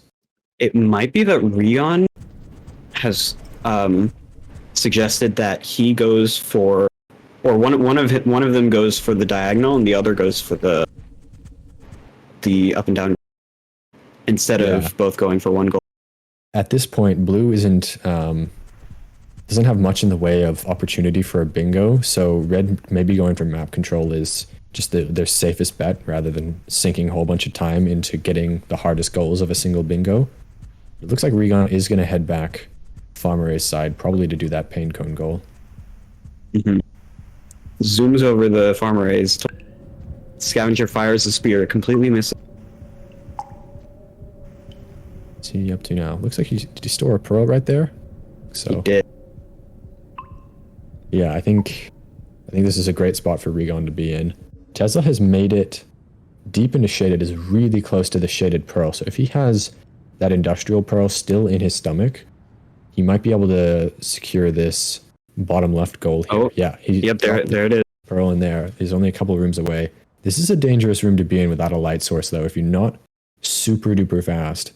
It might be that Regon has suggested that he goes for... Or one of them goes for the diagonal, and the other goes for the up and down, instead of both going for one goal. At this point, blue doesn't have much in the way of opportunity for a bingo, so red maybe going for map control is just their safest bet, rather than sinking a whole bunch of time into getting the hardest goals of a single bingo. It looks like Regon is going to head back Farmer A's side, probably to do that pain cone goal. Mm-hmm. Zooms over the Farmer A's. Scavenger fires the spear, completely missing. What's he up to now? Looks like did he store a pearl right there? So He did. yeah, I think this is a great spot for Regon to be in. Tesla has made it deep into shaded, is really close to the shaded pearl. So if he has that industrial pearl still in his stomach, he might be able to secure this bottom left goal here. Oh, yeah. Yep, there it is. Pearl in there. He's only a couple of rooms away. This is a dangerous room to be in without a light source, though. If you're not super duper fast,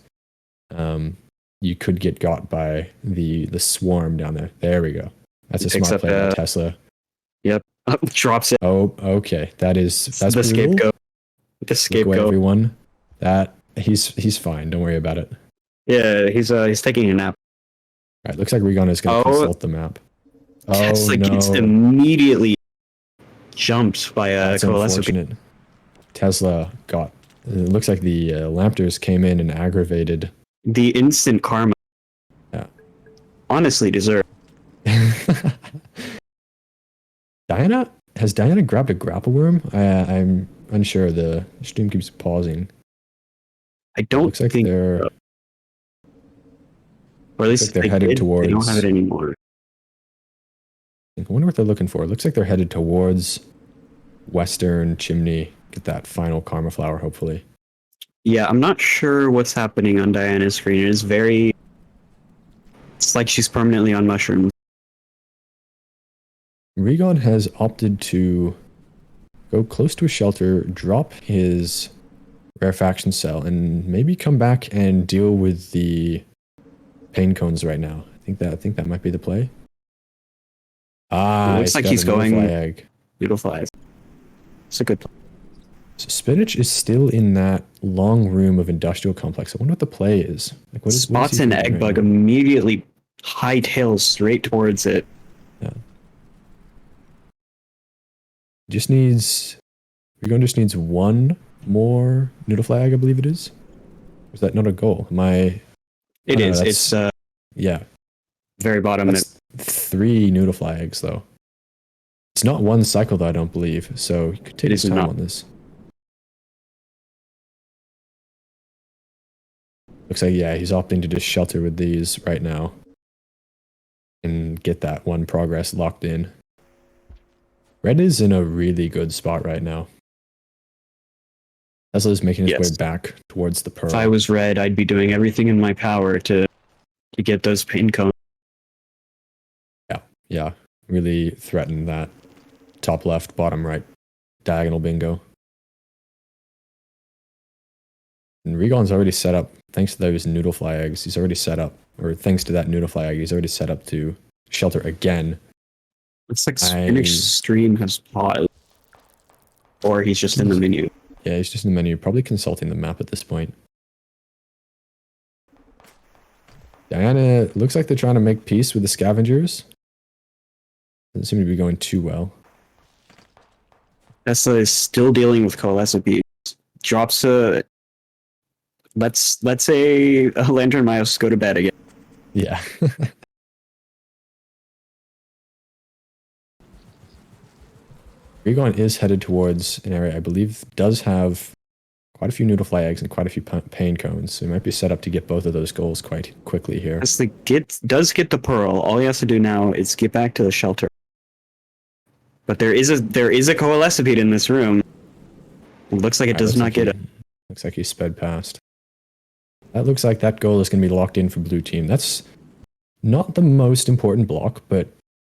you could get got by the swarm down there. There we go. That's a smart play by Tesla. Yep. Drops it. Oh, okay. that's the brutal. scapegoat. The Look scapegoat. away, everyone. He's fine. Don't worry about it. Yeah, he's taking a nap. All right. Looks like Regon is going to consult the map. Tesla no. gets immediately jumped by a That's coalescent. unfortunate. Tesla got. It looks like the Lampters came in and aggravated. The instant karma. Yeah. Honestly deserved. Has Diana grabbed a grapple worm? I'm unsure. The stream keeps pausing. I don't Looks like think they're. Or at least they're headed towards. They don't have it anymore. I wonder what they're looking for. It looks like they're headed towards Western Chimney. Get that final Karma Flower, hopefully. Yeah, I'm not sure what's happening on Diana's screen. It is very... It's like she's permanently on mushrooms. Regon has opted to go close to a shelter, drop his rarefaction cell, and maybe come back and deal with the pain cones right now. I think that might be the play. It looks like he's going egg. Beautiful eyes. It's a good play. So Spinach is still in that long room of industrial complex. I wonder what the play is. Like, what spots an egg bug, immediately hightails straight towards it. Yeah. Regon just needs one more noodle flag, I believe it is. Or is that not a goal? It is. It's yeah. Very bottom. That's 3 noodle flags, though. It's not one cycle, though, I don't believe. So you could take his time on this. Looks like, yeah, he's opting to just shelter with these right now. And get that one progress locked in. Red is in a really good spot right now. Tesla is making his way back towards the pearl. If I was red, I'd be doing everything in my power to get those pain cones. Yeah, really threaten that top left, bottom right, diagonal bingo. And Regon's already set up, thanks to those noodle flags, he's already set up, or thanks to that noodle flag, he's already set up to shelter again. Looks like Spinach's stream has paused. Or he's just in the menu. Yeah, he's just in the menu, probably consulting the map at this point. Diana, looks like they're trying to make peace with the scavengers. Doesn't seem to be going too well. Tesla is still dealing with coalescent beads. Drops a... Let's say a Lantern Mouse go to bed again. Yeah. Regon is headed towards an area I believe does have quite a few noodle flags and quite a few pain cones, so he might be set up to get both of those goals quite quickly here. Tesla does get the pearl. All he has to do now is get back to the shelter. But there is a coalescent in this room. It looks like it does not get it. Looks like he sped past. That looks like that goal is going to be locked in for blue team. That's not the most important block, but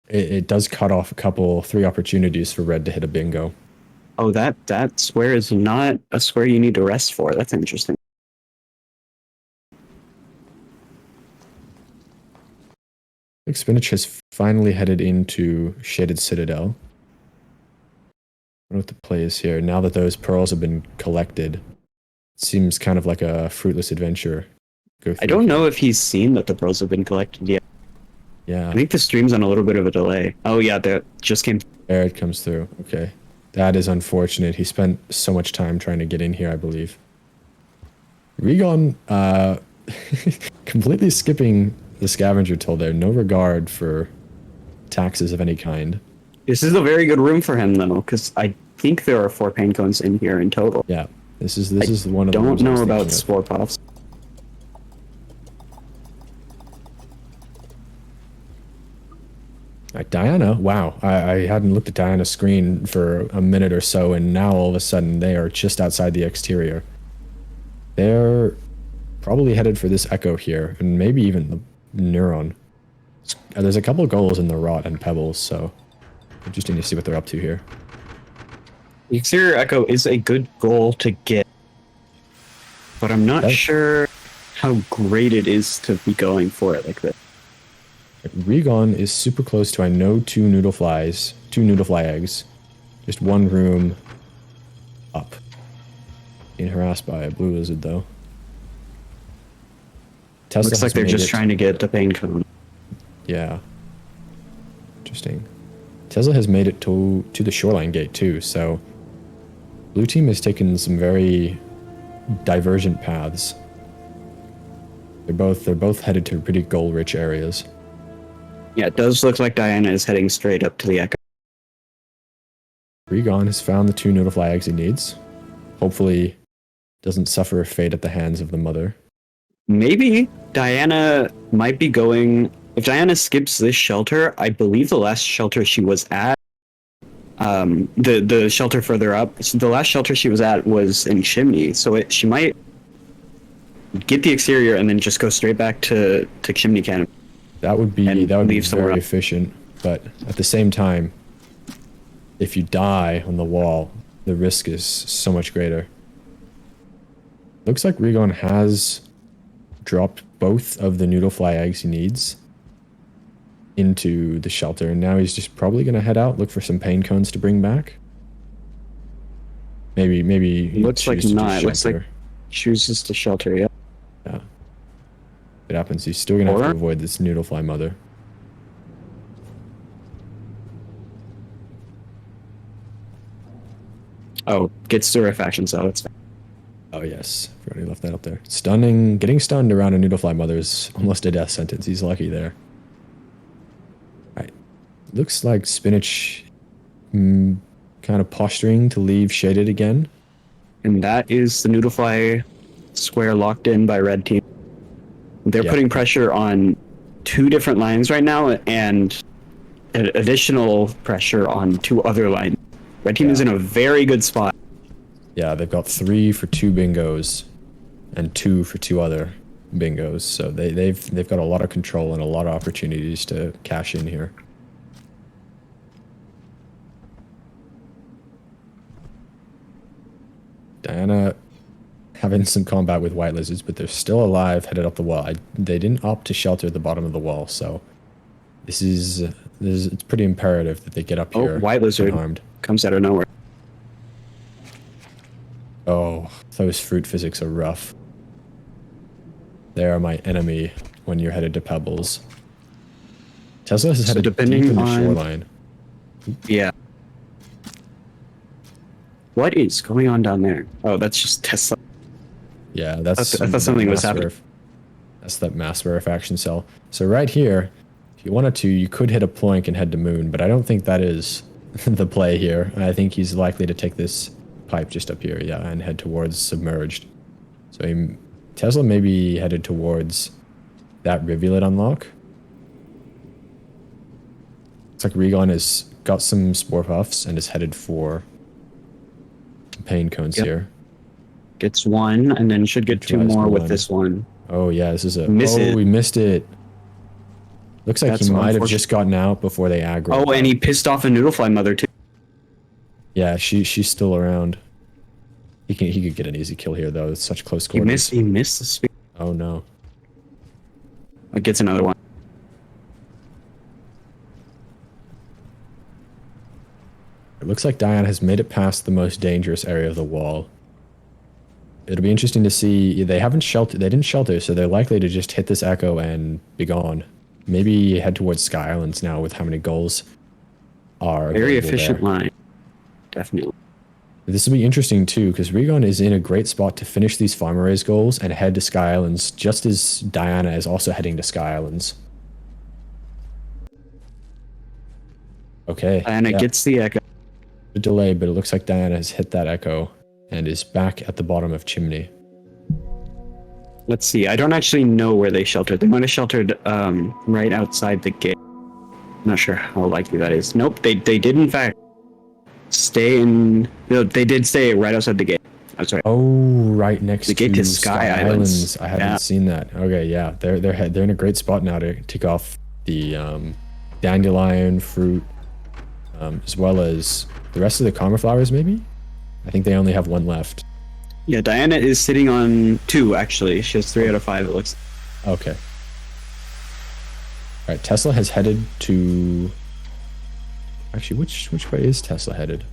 it does cut off 3 opportunities for red to hit a bingo. Oh, that square is not a square you need to rest for. That's interesting. I think Spinach has finally headed into Shaded Citadel. I don't know what the play is here. Now that those pearls have been collected, it seems kind of like a fruitless adventure. I don't know if he's seen that the pearls have been collected yet. Yeah. I think the stream's on a little bit of a delay. Oh yeah, that just came. There it comes through. Okay. That is unfortunate. He spent so much time trying to get in here, I believe. Regon, completely skipping the scavenger toll there. No regard for taxes of any kind. This is a very good room for him, though, because I think there are 4 pain cones in here in total. Yeah. This is one of the rooms. Don't know about spore puffs. Diana, wow. I hadn't looked at Diana's screen for a minute or so, and now all of a sudden they are just outside the exterior. They're probably headed for this Echo here, and maybe even the Neuron. There's a couple goals in the Rot and Pebbles, so interesting to see what they're up to here. The exterior Echo is a good goal to get, but I'm not sure how great it is to be going for it like this. Regon is super close to, I know, two Noodlefly eggs. Just one room up. Being harassed by a blue lizard, though. Tesla looks like they're just trying to get the pain cone. Yeah. Interesting. Tesla has made it to the shoreline gate, too, so blue team has taken some very divergent paths. They're both headed to pretty goal-rich areas. Yeah, it does look like Diana is heading straight up to the Echo. Regon has found the two Noodlefly eggs he needs. Hopefully doesn't suffer a fate at the hands of the mother. Maybe Diana might be going... If Diana skips this shelter, I believe the last shelter she was at, the shelter further up, the last shelter she was at was in Chimney, so she might get the exterior and then just go straight back to Chimney Canopy. That would be very efficient, but at the same time, if you die on the wall, the risk is so much greater. Looks like Regon has dropped both of the Noodlefly eggs he needs into the shelter, and now he's just probably going to head out, look for some pain cones to bring back. Maybe looks like not. Looks like chooses to shelter. Yeah. Yeah. It happens. He's still gonna have to avoid this Noodlefly mother. Oh, gets to refaction cell. That's fine. Oh yes, I've already left that up there. Stunning, getting stunned around a Noodlefly mother is almost a death sentence. He's lucky there. Right, looks like Spinach, kind of posturing to leave shaded again. And that is the Noodlefly square locked in by red team. They're putting pressure on two different lines right now, and additional pressure on two other lines. Red team is in a very good spot. Yeah, they've got 3 for 2 bingos, and 2 for 2 other bingos. So they've got a lot of control and a lot of opportunities to cash in here. Diana having some combat with white lizards, but they're still alive, headed up the wall. They didn't opt to shelter at the bottom of the wall, so it's pretty imperative that they get up here. Oh, white lizard unharmed. Comes out of nowhere. Oh, those fruit physics are rough. They are my enemy when you're headed to Pebbles. Tesla has headed deep in the shoreline. Yeah. What is going on down there? Oh, that's just Tesla. Yeah, that's... I thought something was happening. That's that mass rarefaction cell. So right here, if you wanted to, you could hit a Ploink and head to Moon, but I don't think that is the play here. I think he's likely to take this pipe just up here, yeah, and head towards Submerged. So Tesla may be headed towards that Rivulet unlock. Looks like Regon has got some Spore Puffs and is headed for pain cones here. Gets one, and then should get 2 more with this one. Oh yeah, this is a... we missed it. Looks like he might have just gotten out before they aggro. Oh, and he pissed off a Noodlefly mother too. Yeah, she's still around. He could get an easy kill here though. It's such close quarters. He missed the speed. Oh no. It gets another one. It looks like Diana has made it past the most dangerous area of the wall. It'll be interesting to see. They didn't shelter, so they're likely to just hit this Echo and be gone. Maybe head towards Sky Islands now with how many goals are very efficient line. Definitely. This will be interesting too, because Regon is in a great spot to finish these Farm Arrays goals and head to Sky Islands, just as Diana is also heading to Sky Islands. Okay. Diana gets the Echo. A delay, but it looks like Diana has hit that Echo and is back at the bottom of Chimney. Let's see. I don't actually know where they sheltered. They might have sheltered right outside the gate. not sure how likely that is. Nope, they did in fact stay in. No, they did stay right outside the gate. That's right. Oh, right next The gate to to Sky Islands. I haven't seen that. Okay, yeah, they're in a great spot now to tick off the dandelion fruit, as well as the rest of the karma flowers. Maybe. I think they only have one left. Yeah, Diana is sitting on 2 actually. She has 3 out of 5. It looks. Okay. All right, Tesla has headed to. Actually, which way is Tesla headed?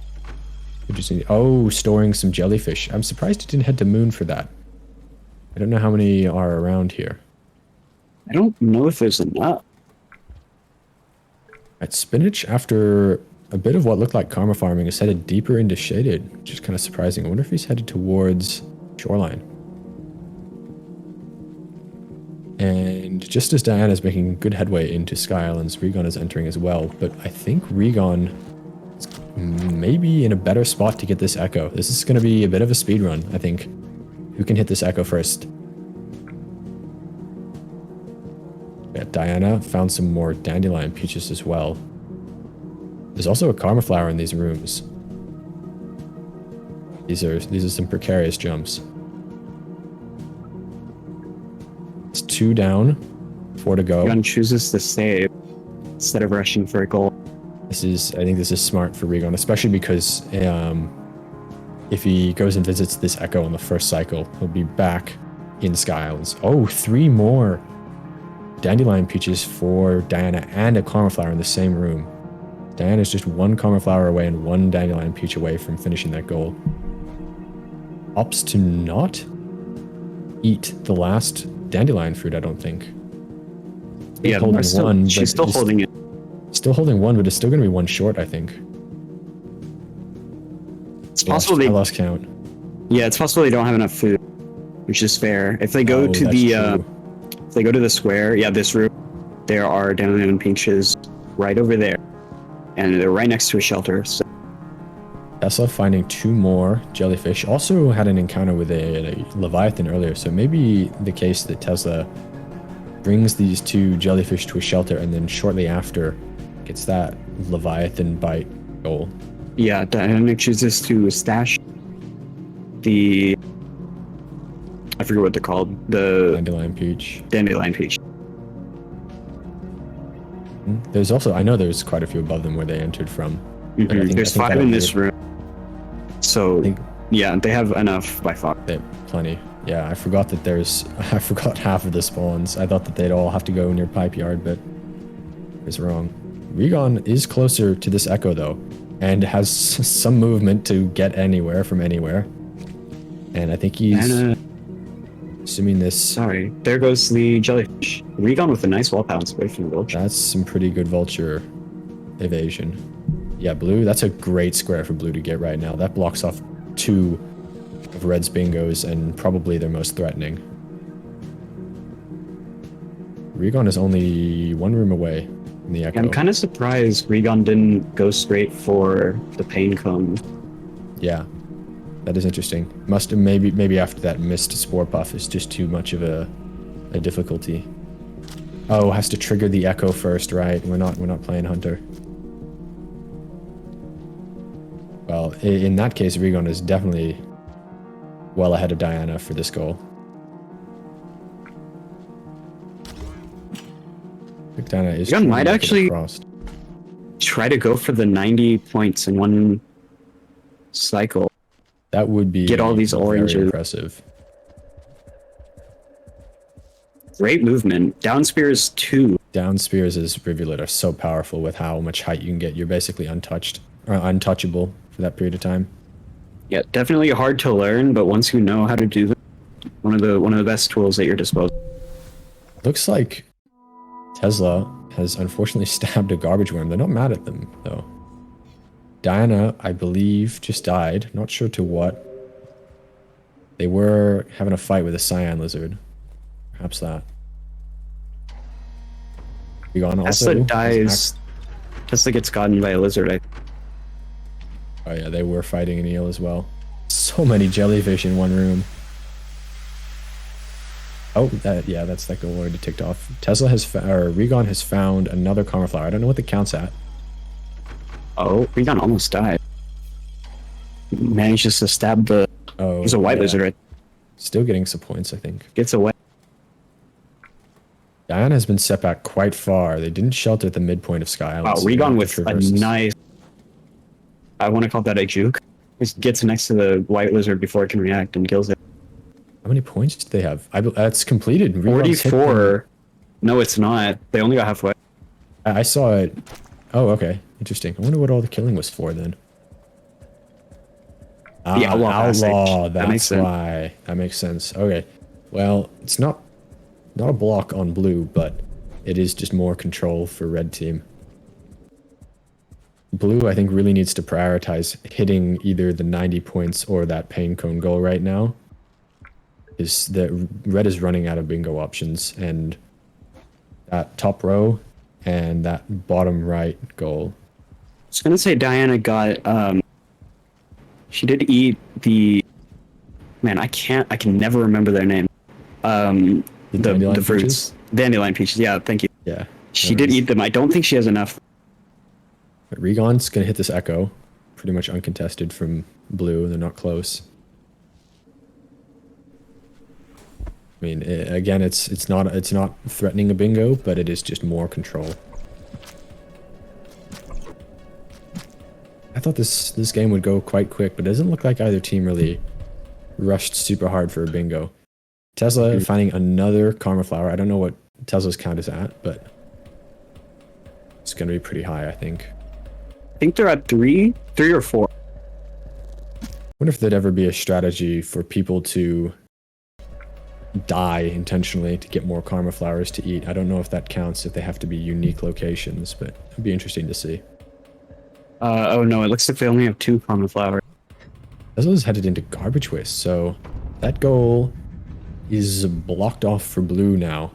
Oh, storing some jellyfish. I'm surprised it didn't head to Moon for that. I don't know how many are around here. I don't know if there's enough. At Spinach, after a bit of what looked like karma farming, is headed deeper into Shaded, which is kind of surprising. I wonder if he's headed towards Shoreline. And just as Diana's making good headway into Sky Islands, Regon is entering as well. But I think Regon is maybe in a better spot to get this Echo. This is going to be a bit of a speed run, I think. Who can hit this Echo first? Yeah, Diana found some more dandelion peaches as well. There's also a karma flower in these rooms. These are some precarious jumps. It's 2 down, 4 to go. Regon chooses to save instead of rushing for a goal. I think this is smart for Regon, especially because if he goes and visits this Echo on the first cycle, he'll be back in Sky Islands. Oh, 3 more dandelion peaches for Diana and a karma flower in the same room. Diana's just 1 karma flower away and 1 dandelion peach away from finishing that goal. Opts to not eat the last dandelion fruit, I don't think. Yeah, she's still holding it. Still holding 1, but it's still going to be 1 short, I think. It's possible I lost count. Yeah, it's possible they don't have enough food, which is fair. If they go to the if they go to the square, yeah, this room, there are dandelion peaches right over there, and they're right next to a shelter. So. Tesla finding 2 more jellyfish. Also had an encounter with a Leviathan earlier, so maybe the case that Tesla brings these 2 jellyfish to a shelter and then shortly after gets that Leviathan bite goal. Yeah, Diana chooses to stash the... I forget what they're called. The Dandelion peach. Dandelion peach. There's also, I know there's quite a few above them where they entered from. There's 5 in this room. So, yeah, they have enough by far. They have plenty. Yeah, I forgot half of the spawns. I thought that they'd all have to go near Pipe Yard, but I was wrong. Regon is closer to this Echo, though, and has some movement to get anywhere from anywhere. And I think he's assuming this... Sorry, there goes the jellyfish. Regon with a nice wall pounce away from the vulture. That's some pretty good vulture evasion. Yeah, blue, that's a great square for blue to get right now. That blocks off 2 of red's bingos and probably their most threatening. Regon is only 1 room away from the Echo. I'm kind of surprised Regon didn't go straight for the pain cone. Yeah, that is interesting. Must have maybe after that missed spore puff is just too much of a difficulty. Oh, has to trigger the Echo first, right? We're not playing Hunter. Well, in that case, Regon is definitely well ahead of Diana for this goal. I think Diana is... Regon might actually try to go for the 90 points in 1 cycle. That would be get all these oranges. Very impressive. Great movement. Down spears 2. Down spears as Rivulet are so powerful with how much height you can get. You're basically untouched or untouchable for that period of time. Yeah, definitely hard to learn, but once you know how to do them, one of the best tools at your disposal. Looks like Tesla has unfortunately stabbed a garbage worm. They're not mad at them though. Diana, I believe, just died. Not sure to what. They were having a fight with a cyan lizard. Perhaps that. Tesla dies. Tesla gets gotten by a lizard. Oh yeah, they were fighting an eel as well. So many jellyfish in 1 room. Oh, yeah, that's that goal already ticked off. Tesla has, or Regon has found another Karma Flower. I don't know what the count's at. Oh, Regon almost died. Manages to stab the... Oh, there's a white lizard right. Still getting some points, I think. Gets away. Diana has been set back quite far. They didn't shelter at the midpoint of Sky Island. Wow, Regon with a nice... I want to call that a juke. Just gets next to the white lizard before it can react and kills it. How many points do they have? That's completed. Regon's 44. No, it's not. They only got halfway. I saw it. Oh, okay. Interesting. I wonder what all the killing was for then. The outlaw. That's why. That makes sense. Okay. Well, it's not a block on blue, but it is just more control for red team. Blue, I think, really needs to prioritize hitting either the 90 points or that pain cone goal right now. Is that red is running out of bingo options, and that top row and that bottom right goal. I was gonna say Diana got she did eat the man, I can never remember their name. The fruits. Dandelion peaches, yeah, thank you. Yeah. She did eat them. I don't think she has enough. But Regon's gonna hit this echo. Pretty much uncontested from blue, they're not close. I mean, again, it's not threatening a bingo, but it is just more control. I thought this game would go quite quick, but it doesn't look like either team really rushed super hard for a bingo. Tesla finding another Karma Flower. I don't know what Tesla's count is at, but it's going to be pretty high, I think. I think they're at three or four. I wonder if there'd ever be a strategy for people to die intentionally to get more Karma Flowers to eat. I don't know if that counts, if they have to be unique locations, but it'd be interesting to see. Oh no, it looks like they only have 2 Karma Flowers. Tesla's headed into garbage waste, so that goal is blocked off for blue now.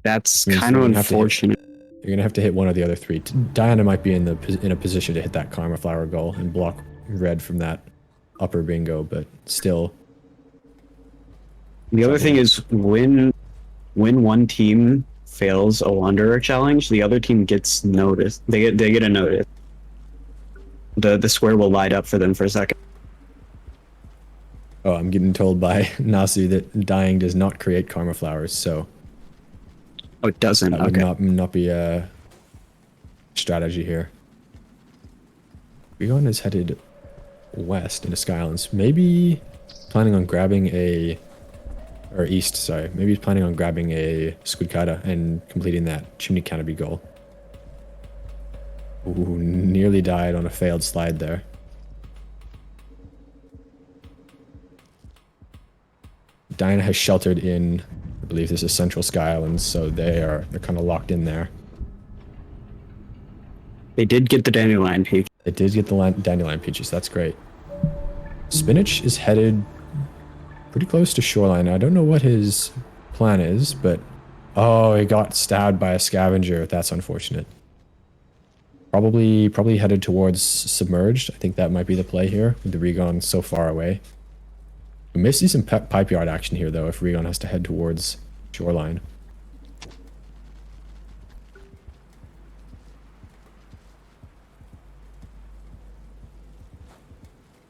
That's kind of unfortunate. You're gonna have to hit one of the other 3. Diana might be in a position to hit that Karma Flower goal and block red from that upper bingo, but still. The other thing is when one team fails a Wanderer challenge, the other team gets noticed. They get a notice. The square will light up for them for a second. Oh, I'm getting told by Nacu that dying does not create Karma Flowers, so. Oh, it doesn't. That would not be a strategy here. Regon is headed west into Skylands. Maybe planning on grabbing a... Or east, sorry. Maybe he's planning on grabbing a Slugcat and completing that chimney canopy goal. Ooh, nearly died on a failed slide there. Diana has sheltered in, I believe this is Central Sky Islands, so they're kind of locked in there. They did get the Dandelion Peach. They did get the Dandelion Peaches, that's great. Spinach is headed pretty close to shoreline. I don't know what his plan is, but... Oh, he got stabbed by a scavenger. That's unfortunate. Probably headed towards submerged. I think that might be the play here, with the Regon so far away. We may see some pipe yard action here, though, if Regon has to head towards shoreline.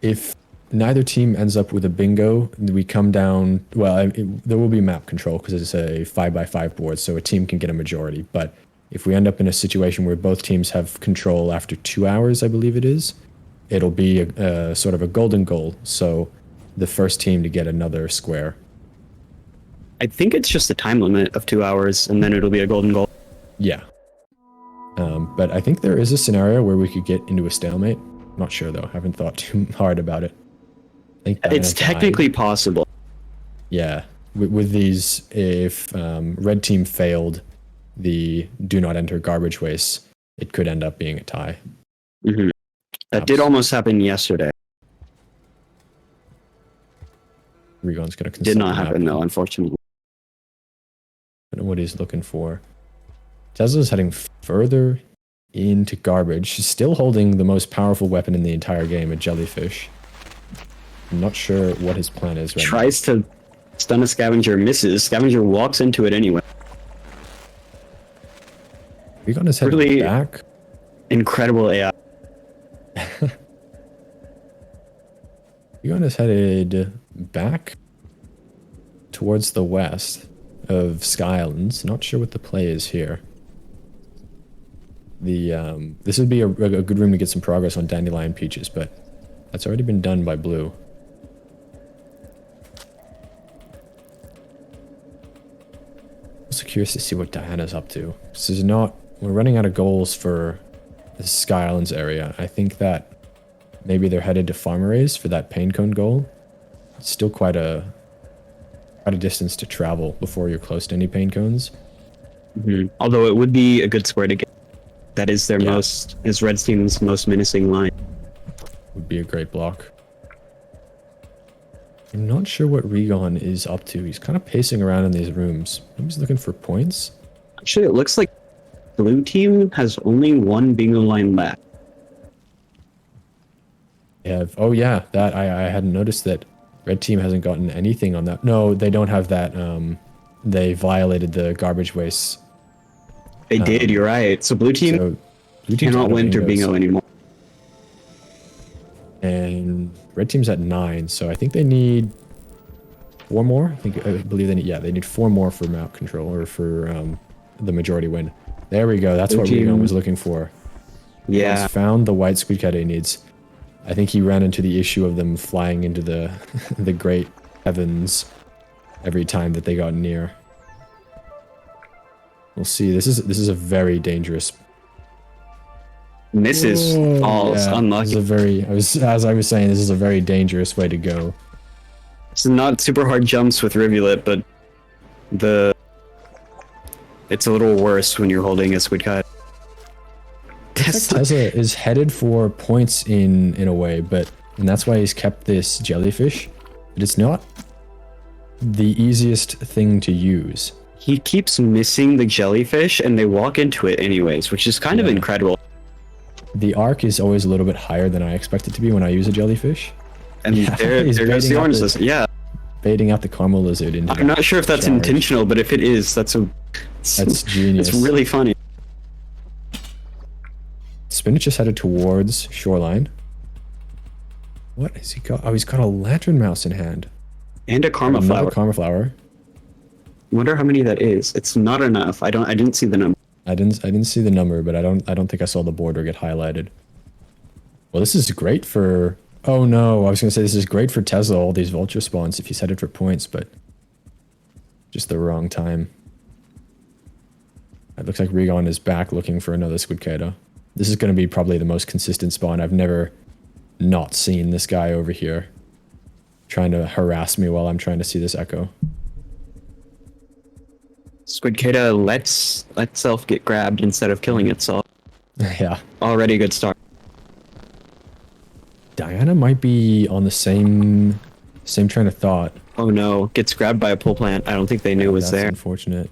If neither team ends up with a bingo, we come down... Well, there will be map control because it's a 5x5 board, so a team can get a majority. But if we end up in a situation where both teams have control after 2 hours, I believe it is, it'll be a sort of a golden goal. So the first team to get another square. I think it's just a time limit of 2 hours, and then it'll be a golden goal. Yeah. But I think there is a scenario where we could get into a stalemate. Not sure, though. Haven't thought too hard about it. I think it's technically possible. Yeah. With these, if red team failed the do not enter garbage waste, it could end up being a tie. Mm-hmm. That did almost happen yesterday. Regon's going to did not happen, though, unfortunately. I don't know what he's looking for. Tesla's heading further into garbage. She's still holding the most powerful weapon in the entire game, a jellyfish. I'm not sure what his plan is right Tries to Stun a scavenger, misses. Scavenger walks into it anyway. Rigon is headed Really back. incredible AI. Rigon is headed back towards the west of Sky Islands. Not sure what the play is here. This would be a good room to get some progress on Dandelion Peaches, but that's already been done by Blue. Also curious to see what Diana's up to. This is not... We're running out of goals for the Sky Islands area. I think that maybe they're headed to Farm Arrays for that Pain Cone goal. It's still quite a distance to travel before you're close to any Pain Cones. Although it would be a good square to get. That is their is Red Team's most menacing line. Would be a great block. I'm not sure what Rigon is up to. He's kind of pacing around in these rooms. Maybe he's looking for points. Actually, it looks like Blue Team has only one bingo line left. Oh yeah, that I hadn't noticed that Red Team hasn't gotten anything on that. No, they don't have that. They violated the garbage waste. They did, you're right. So Blue Team cannot win through bingo anymore. And Red Team's at 9, so I think they need 4 more. I believe they need 4 more for map control, or for the majority win. There we go, that's what Rigon was looking for. Yeah. He's found the white Slugcat he needs. I think he ran into the issue of them flying into the the great heavens every time that they got near. We'll see. This is a very dangerous. Misses. Falls. Yeah, unlucky. As I was saying, this is a very dangerous way to go. It's not super hard jumps with Rivulet, but it's a little worse when you're holding a Slugcat. Tesla is headed for points in a way, and that's why he's kept this jellyfish. But it's not the easiest thing to use. He keeps missing the jellyfish, and they walk into it anyways, which is kind of incredible. The arc is always a little bit higher than I expect it to be when I use a jellyfish. And there goes the orange lizard. Yeah. Baiting out the caramel lizard into I'm not sure if that's intentional, but if it is, that's genius. It's really funny. Spinach is headed towards shoreline. What has he got? Oh, he's got a lantern mouse in hand. And a karma flower. Karma flower. Wonder how many that is. It's not enough. I didn't see the number. I didn't see the number, but I don't think I saw the border get highlighted. Well, this is great for... Oh no, I was gonna say this is great for Tesla, all these vulture spawns if he's headed for points, but just the wrong time. It looks like Rigon is back looking for another Slugcat. This is going to be probably the most consistent spawn. I've never not seen this guy over here trying to harass me while I'm trying to see this echo. Slugcat lets itself get grabbed instead of killing itself. Yeah. Already a good start. Diana might be on the same train of thought. Oh no, gets grabbed by a pole plant. I don't think they knew it was there. That's unfortunate.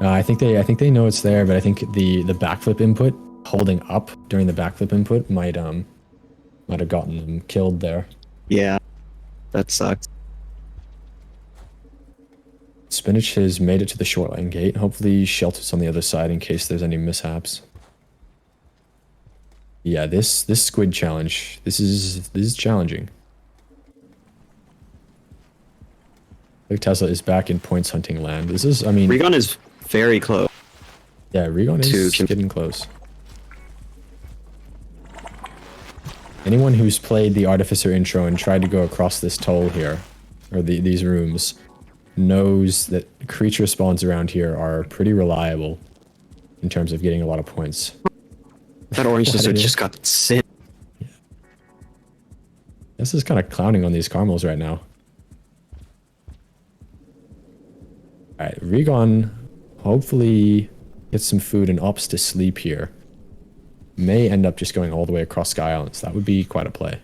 I think they know it's there, but I think the backflip input, holding up during the backflip input, might have gotten them killed there. Yeah, that sucks. Spinach has made it to the shoreline gate. Hopefully shelters on the other side in case there's any mishaps. Yeah, this squid challenge, this is challenging. Like Tesla is back in points hunting land. This is, I mean... Rigon is very close. Yeah, Rigon is getting close. Anyone who's played the Artificer intro and tried to go across this toll here, or these rooms, knows that creature spawns around here are pretty reliable in terms of getting a lot of points. That orange lizard just got sick. Yeah. This is kind of clowning on these caramels right now. Alright, Rigon hopefully gets some food and opts to sleep here. May end up just going all the way across Sky Islands. That would be quite a play.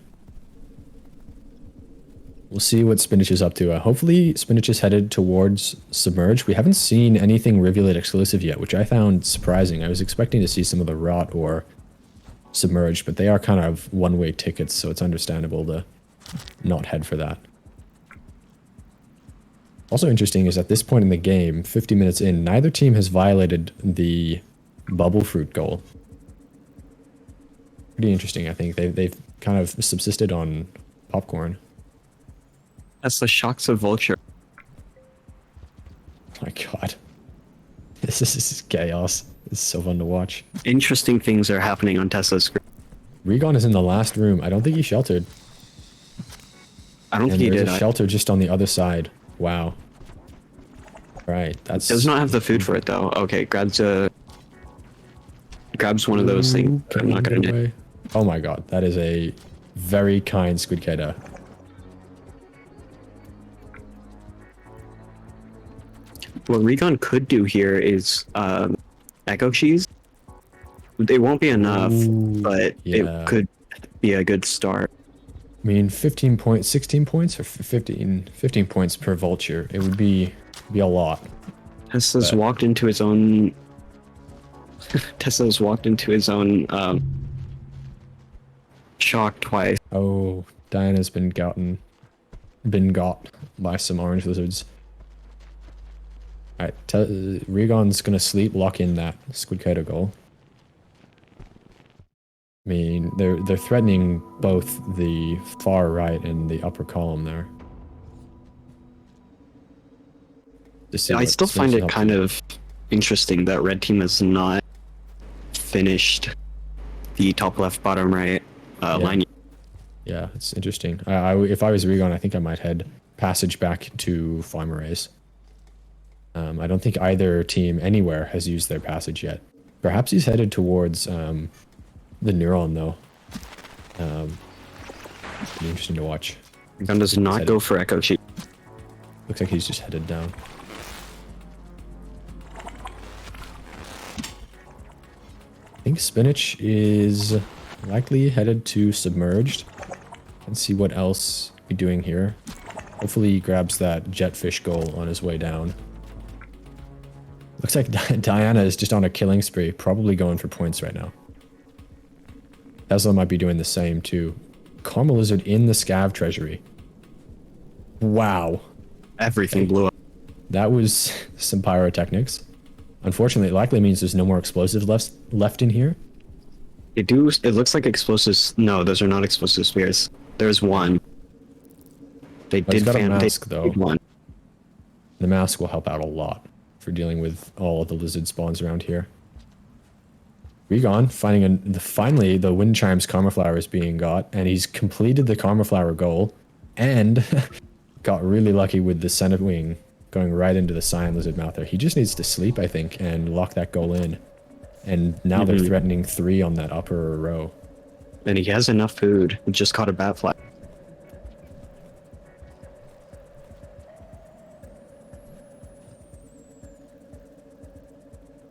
We'll see what Spinach is up to. Hopefully Spinach is headed towards Submerge. We haven't seen anything Rivulet exclusive yet, which I found surprising. I was expecting to see some of the Rot or Submerge, but they are kind of one-way tickets, so it's understandable to not head for that. Also interesting is at this point in the game, 50 minutes in, neither team has violated the bubble fruit goal. Pretty interesting, I think. They've kind of subsisted on popcorn. That's the shocks of Vulture. Oh my god. This is chaos. It's so fun to watch. Interesting things are happening on Tesla's screen. Regon is in the last room. I don't think he sheltered. I don't And think he there's did. a shelter just on the other side. Wow. Right, that's... Does not have the food for it though. Okay, grabs one of those things. Can I'm not get gonna do. away? Oh my god, that is a very kind Squidkeda. What Regon could do here is Echo Cheese. It won't be enough, Ooh, but yeah. it could be a good start. I mean, 15 points, 16 points, or 15 points per vulture. It would be a lot. Tesla's walked into his own. Tesla's walked into his own shock twice. Oh, Diana's been got by some orange lizards. Alright, Regon's gonna sleep, lock in that Squidkeda goal. I mean, they're threatening both the far right and the upper column there. I still find it kind of interesting that red team has not finished the top left, bottom right line. Yeah, it's interesting. If I was Regon, I think I might head passage back to farm arrays. I don't think either team anywhere has used their passage yet. Perhaps he's headed towards the neuron, though. Be interesting to watch. Gun does not go for Echo Cheese. Looks like he's just headed down. I think Spinach is likely headed to Submerged. Let's see what else he's doing here. Hopefully he grabs that Jetfish goal on his way down. Looks like Diana is just on a killing spree, probably going for points right now. Tesla might be doing the same too. Karma Lizard in the Scav Treasury. Wow. Everything blew up. That was some pyrotechnics. Unfortunately, it likely means there's no more explosives left in here. It looks like explosives. No, those are not explosive spears. There's one. They He's did got a fan mask, though. one. The mask will help out a lot for dealing with all of the lizard spawns around here. Regon finally the Wind Chimes Karma Flower is being got, and he's completed the Karma Flower goal, and got really lucky with the Senate Wing going right into the Cyan Lizard mouth there. He just needs to sleep, I think, and lock that goal in. And now they're threatening 3 on that upper row. And he has enough food. He just caught a bat fly.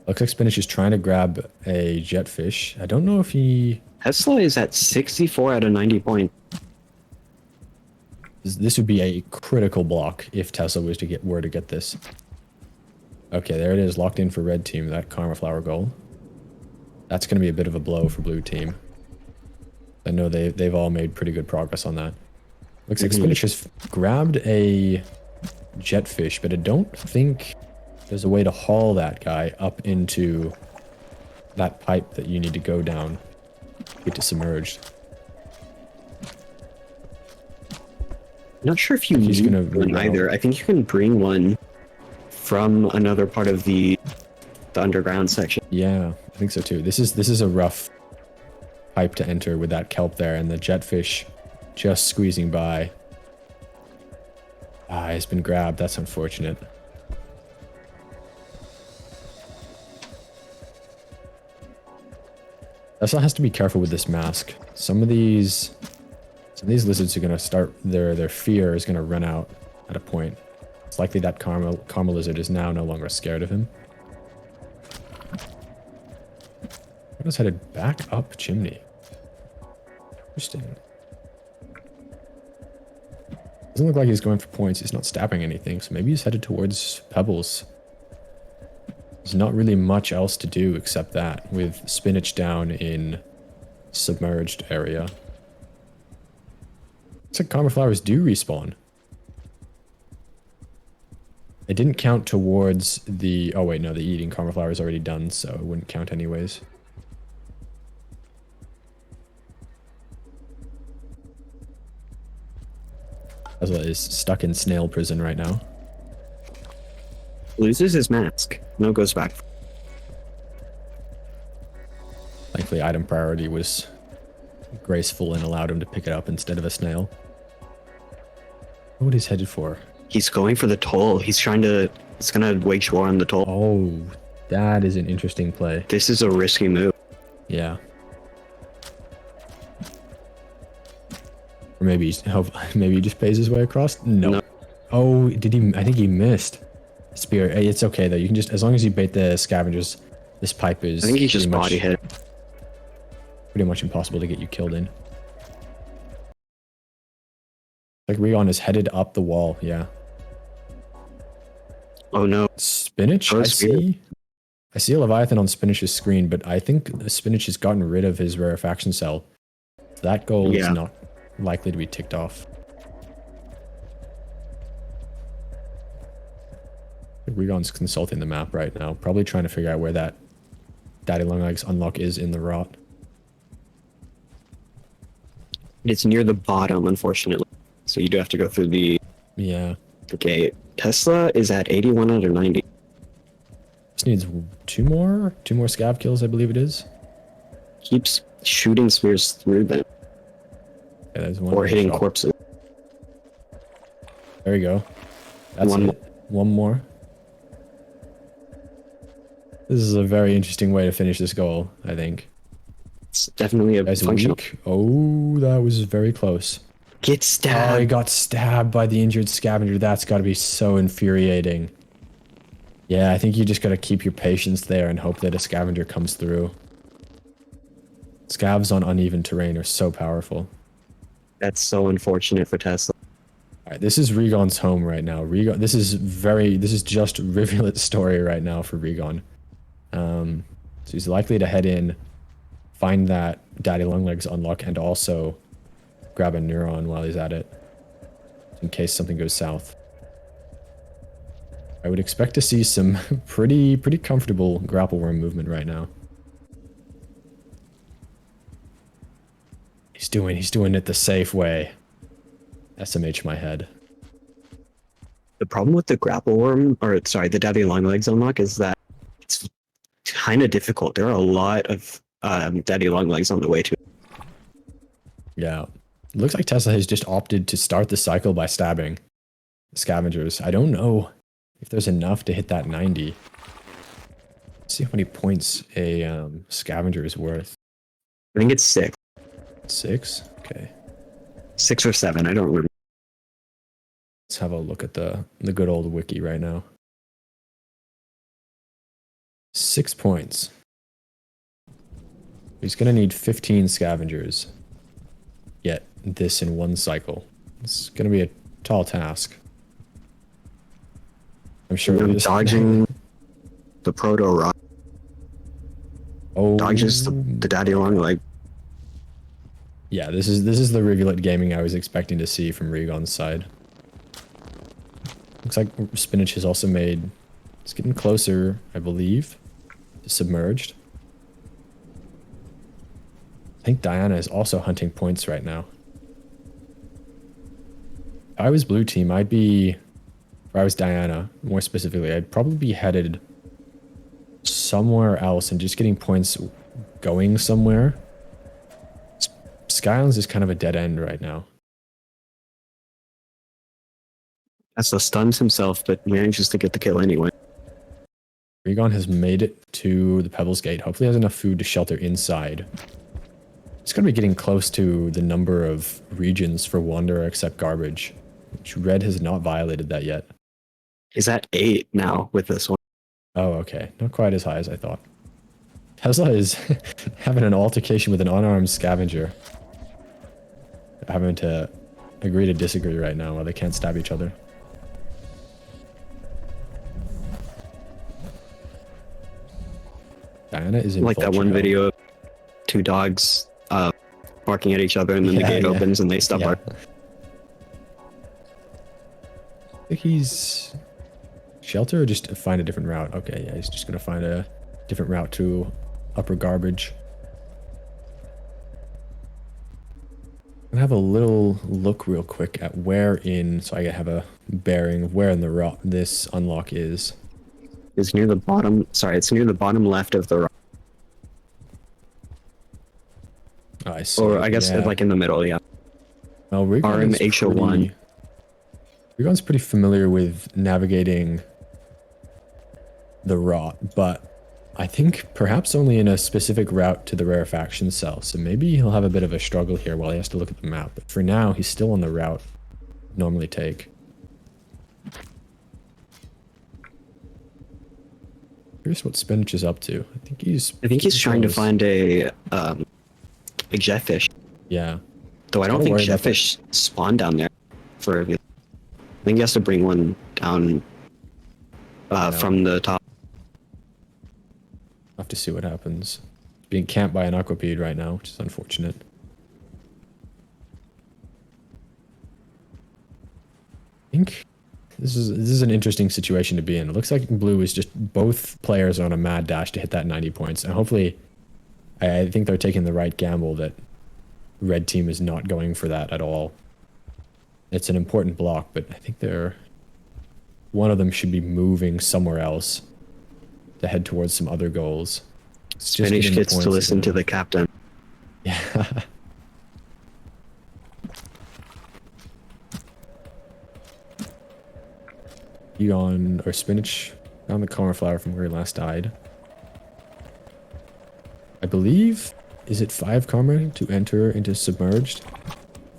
Looks like Spinach is trying to grab a Jetfish. I don't know if he... Tesla is at 64 out of 90 points. This would be a critical block if Tesla were to get this. Okay, there it is, locked in for red team, that Karma Flower goal. That's going to be a bit of a blow for blue team. I know they've all made pretty good progress on that. Looks like Spinach has grabbed a Jetfish, but I don't think there's a way to haul that guy up into that pipe that you need to go down to get to Submerged. I'm not sure if you need one either. I think you can bring one from another part of the underground section. Yeah, I think so too. This is a rough pipe to enter with that kelp there and the Jetfish just squeezing by. Ah, it's been grabbed. That's unfortunate. Tesla has to be careful with this mask. Some of these lizards are going to start, their fear is going to run out at a point. It's likely that Karma Lizard is now no longer scared of him. He's headed back up chimney. Interesting. Doesn't look like he's going for points. He's not stabbing anything, so maybe he's headed towards Pebbles. There's not really much else to do except that, with Spinach down in Submerged area. Looks like Karma Flowers do respawn. It didn't count towards the... Oh, wait, no, the eating cauliflower is already done, so it wouldn't count anyways. Tesla is stuck in snail prison right now. Loses his mask. No goes back. Thankfully, item priority was graceful and allowed him to pick it up instead of a snail. What he's headed for? He's going for the toll. He's trying to... He's gonna wage war on the toll. Oh, that is an interesting play. This is a risky move. Yeah. Or maybe maybe he just pays his way across. No. Oh, did he? I think he missed. Spear. Hey, it's okay though. You can just, as long as you bait the scavengers, this pipe is. I think he just body hit. Pretty much impossible to get you killed in. Like Rion is headed up the wall. Yeah. Oh no. Spinach. I see. I see a Leviathan on Spinach's screen, but I think Spinach has gotten rid of his rarefaction cell. That goal is not likely to be ticked off. Regon's consulting the map right now, probably trying to figure out where that Daddy Longlegs unlock is in the rot. It's near the bottom, unfortunately. So you do have to go through the gate. Tesla is at 81 out of 90. Just needs two more scav kills, I believe it is. Keeps shooting spears through them. Yeah, there's one or hitting shot. Corpses. There we go. That's one more. This is a very interesting way to finish this goal, I think. It's definitely a functional. Oh, that was very close. Get stabbed. Oh, he got stabbed by the injured scavenger. That's got to be so infuriating. Yeah, I think you just got to keep your patience there and hope that a scavenger comes through. Scavs on uneven terrain are so powerful. That's so unfortunate for Tesla. All right, this is Regon's home right now. Regon, this is just Rivulet's story right now for Regon. So he's likely to head in, find that Daddy Longlegs unlock, and also grab a neuron while he's at it, in case something goes south. I would expect to see some pretty comfortable grapple worm movement right now. He's doing it the safe way. SMH my head. The problem with the grapple worm, or sorry, the Daddy Longlegs unlock is that it's kind of difficult. There are a lot of Daddy Longlegs on the way to it. Yeah. It looks like Tesla has just opted to start the cycle by stabbing scavengers. I don't know if there's enough to hit that 90. Let's see how many points a scavenger is worth. I think it's 6. 6? Okay. 6 or 7, I don't remember. Let's have a look at the good old wiki right now. 6 points. He's going to need 15 scavengers. Get this in one cycle. It's going to be a tall task. I'm sure I'm dodging the proto rock. Oh, dodges the Daddy Longleg. Yeah, this is the Rivulet gaming I was expecting to see from Regon's side. Looks like Spinach has also made... It's getting closer, I believe, to Submerged. I think Diana is also hunting points right now. If I was blue team, I'd be... If I was Diana, more specifically, I'd probably be headed somewhere else and just getting points going somewhere. Skylands is kind of a dead end right now. Tesla stuns himself, but manages to get the kill anyway. Regon has made it to the Pebbles Gate. Hopefully has enough food to shelter inside. It's going to be getting close to the number of regions for Wanderer except Garbage, which Red has not violated that yet. He's at 8 now with this one. Oh, okay. Not quite as high as I thought. Tesla is having an altercation with an unarmed scavenger. Having to agree to disagree right now while they can't stab each other. Diana is in like that one video of 2 dogs barking at each other and then the gate opens and they stop barking. I think he's Shelter or just find a different route? Okay, yeah, he's just gonna find a different route to upper garbage. I'm gonna have a little look real quick at where in, so I have a bearing of where in the rock this unlock is. It's near the bottom. Sorry, it's near the bottom left of the rock. Oh, I see. Or I guess yeah. like in the middle, yeah. Well, RMH01. Rigon's pretty familiar with navigating the rot, but I think perhaps only in a specific route to the rarefaction cell. So maybe he'll have a bit of a struggle here while he has to look at the map. But for now, he's still on the route normally take. Curious what Spinach is up to. I think he's trying to find a jetfish. Yeah. Though I don't think jetfish spawn down there. I think he has to bring one down from the top. I'll have to see what happens. Being camped by an aquapede right now, which is unfortunate. I think this is an interesting situation to be in. It looks like blue is just both players on a mad dash to hit that 90 points. And hopefully, I think they're taking the right gamble that red team is not going for that at all. It's an important block, but I think one of them should be moving somewhere else to head towards some other goals. Spinach gets to listen to the captain. Yeah. Spinach found the cauliflower from where he last died. I believe, is it 5 karma to enter into submerged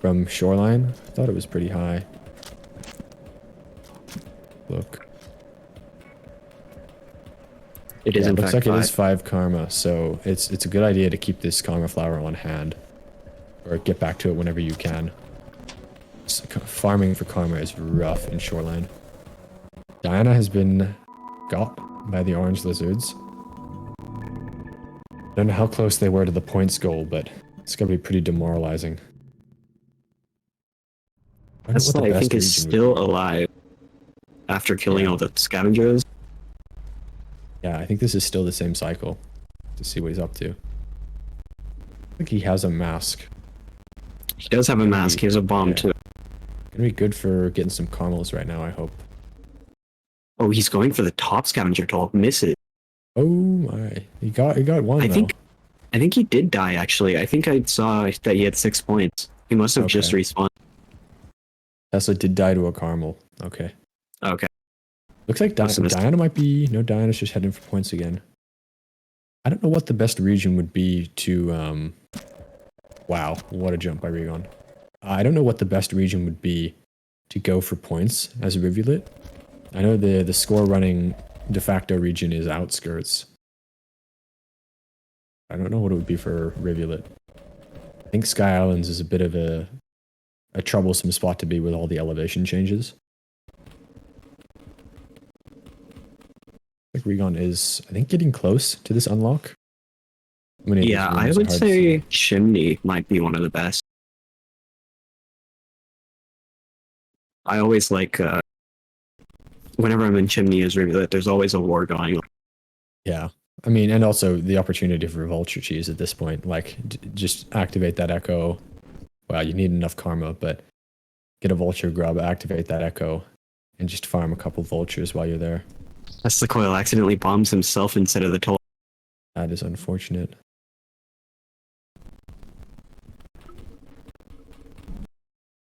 from shoreline? I thought it was pretty high. Look. It is in fact 5. Looks like it is 5 karma, so it's a good idea to keep this karma flower on hand. Or get back to it whenever you can. Farming for karma is rough in shoreline. Diana has been got by the orange lizards. Don't know how close they were to the points goal, but it's gonna be pretty demoralizing. That's what I think is still alive after killing all the scavengers. Yeah, I think this is still the same cycle. To see what he's up to. I think he has a mask. He does have a mask. He has a bomb too. Gonna be good for getting some caramels right now, I hope. Oh, he's going for the top scavenger to miss it. Oh my. He got one I think he did die actually. I think I saw that he had 6 points. He must have just respawned. Tesla did die to a caramel. Okay. Okay. Looks like Diana might be... No, Diana's just heading for points again. I don't know what the best region would be to... Wow, what a jump by Regon. I don't know what the best region would be to go for points as a rivulet. I know the score running de facto region is outskirts. I don't know what it would be for rivulet. I think Sky Islands is a bit of a troublesome spot to be with all the elevation changes. I think Regon is, I think, getting close to this unlock. Yeah, I would say Chimney might be one of the best. I always like, whenever I'm in Chimney as Rivulet, there's always a war going on. Yeah. I mean, and also the opportunity for Vulture Cheese at this point. Like, just activate that Echo. Well, you need enough karma, but get a Vulture Grub, activate that Echo, and just farm a couple Vultures while you're there. Tesla Coil accidentally bombs himself instead of the toll. That is unfortunate.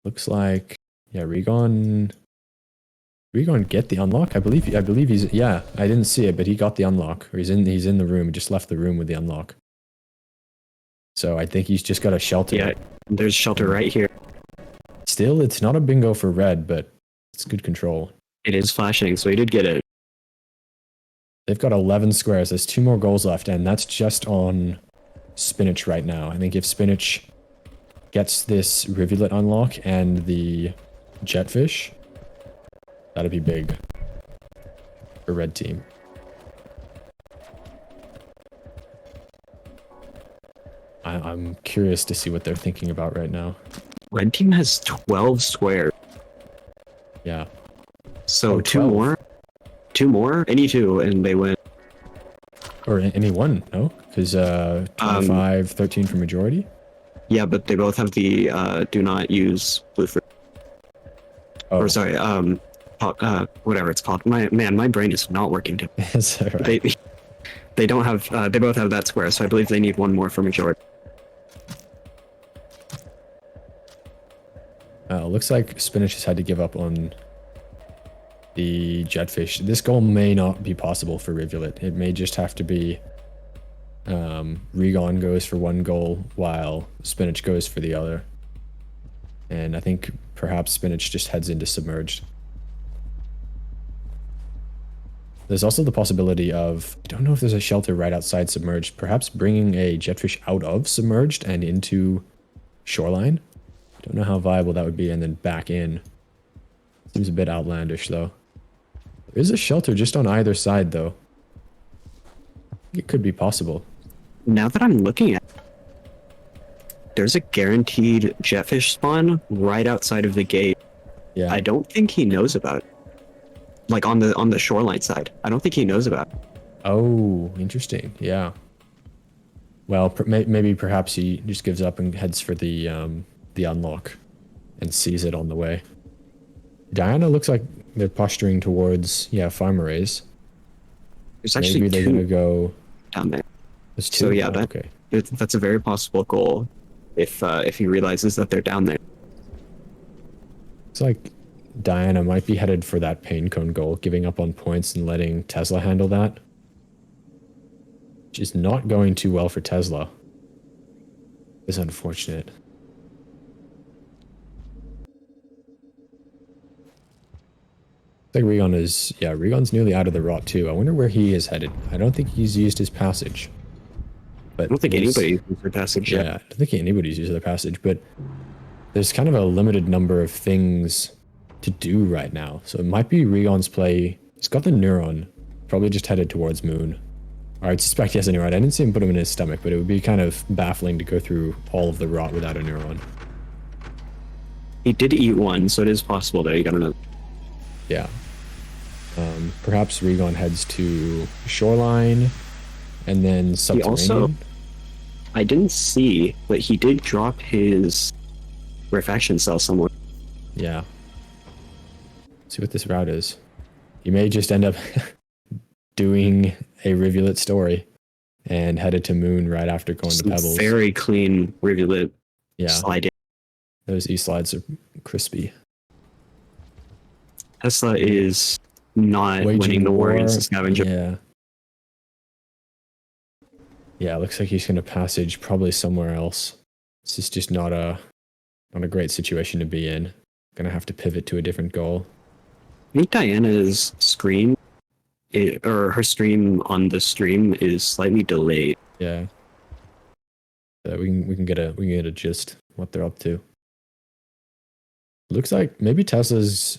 Looks like, yeah, Regon get the unlock. I believe he's, yeah, I didn't see it, but he got the unlock, or he's in the room. He just left the room with the unlock. So I think he's just got a shelter. Yeah, there's shelter right here. Still, it's not a bingo for red, but it's good control. It is flashing, so he did get it. They've got 11 squares. There's 2 more goals left, and that's just on Spinach right now. I think if Spinach gets this Rivulet unlock and the Jetfish, that'd be big for red team. I'm curious to see what they're thinking about right now. Red team has 12 squares. Yeah. So 2 more? 2 more, any 2, and they win. Or any one, no? Because 25, 13 for majority? Yeah, but they both have the do not use blue fruit. Oh. Or sorry, whatever it's called. My brain is not working. That's all right. They don't have. They both have that square, so I believe they need 1 more for majority. Looks like Spinach has had to give up on the Jetfish. This goal may not be possible for Rivulet. It may just have to be Regon goes for 1 goal while Spinach goes for the other. And I think perhaps Spinach just heads into Submerged. There's also the possibility of, I don't know if there's a shelter right outside Submerged, perhaps bringing a Jetfish out of Submerged and into Shoreline. Don't know how viable that would be, and then back in. Seems a bit outlandish, though. There is a shelter just on either side, though. It could be possible. Now that I'm looking at it, there's a guaranteed Jetfish spawn right outside of the gate. Yeah. I don't think he knows about it. Like on the shoreline side. I don't think he knows about it. Oh, interesting. Yeah. Well, maybe perhaps he just gives up and heads for the unlock and sees it on the way. Diana looks like they're posturing towards, Farm Arrays. There's actually maybe they're 2 going to go down there. There's 2? So yeah, okay. That's a very possible goal if he realizes that they're down there. It's like Diana might be headed for that pain cone goal, giving up on points and letting Tesla handle that. Which is not going too well for Tesla. It's unfortunate. I think Regon is, Regon's nearly out of the rot too. I wonder where he is headed. I don't think he's used his passage. But I don't think anybody's used their passage yet. Yeah, I don't think anybody's used their passage, but there's kind of a limited number of things to do right now. So it might be Regon's play. He's got the Neuron, probably just headed towards Moon. Or I'd suspect he has a Neuron. I didn't see him put him in his stomach, but it would be kind of baffling to go through all of the rot without a Neuron. He did eat 1, so it is possible that he got another. Yeah. Perhaps Regon heads to Shoreline and then Subterranean. He also, I didn't see, but he did drop his Rarefaction Cell somewhere. Yeah. Let's see what this route is. He may just end up doing a Rivulet story and headed to Moon right after going to Pebbles. Very clean Rivulet slide in. Those E-slides are crispy. Tesla is not winning the war against the Scavenger. Yeah. Yeah, looks like he's going to passage probably somewhere else. This is just not a great situation to be in. Going to have to pivot to a different goal. I think Diana's screen, or her stream on the stream, is slightly delayed. Yeah. We can get a gist what they're up to. Looks like maybe Tesla's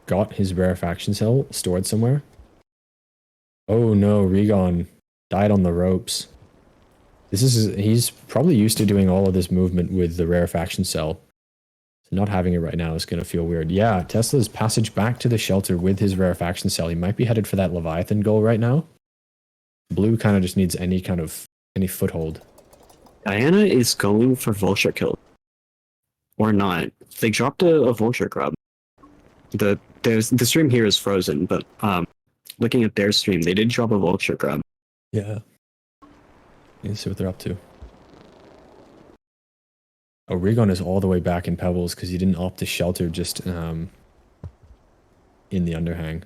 got his Rarefaction Cell stored somewhere. Oh no, Regon died on the ropes. He's probably used to doing all of this movement with the Rarefaction Cell. So not having it right now is going to feel weird. Yeah, Tesla's passage back to the shelter with his Rarefaction Cell. He might be headed for that Leviathan goal right now. Blue kind of just needs any foothold. Diana is going for Vulture kill. Or not. They dropped a Vulture grub. The stream here is frozen, but looking at their stream, they did drop a Vulture grub. Yeah. Let's see what they're up to. Oh, Regon is all the way back in Pebbles because he didn't opt to shelter just in the underhang.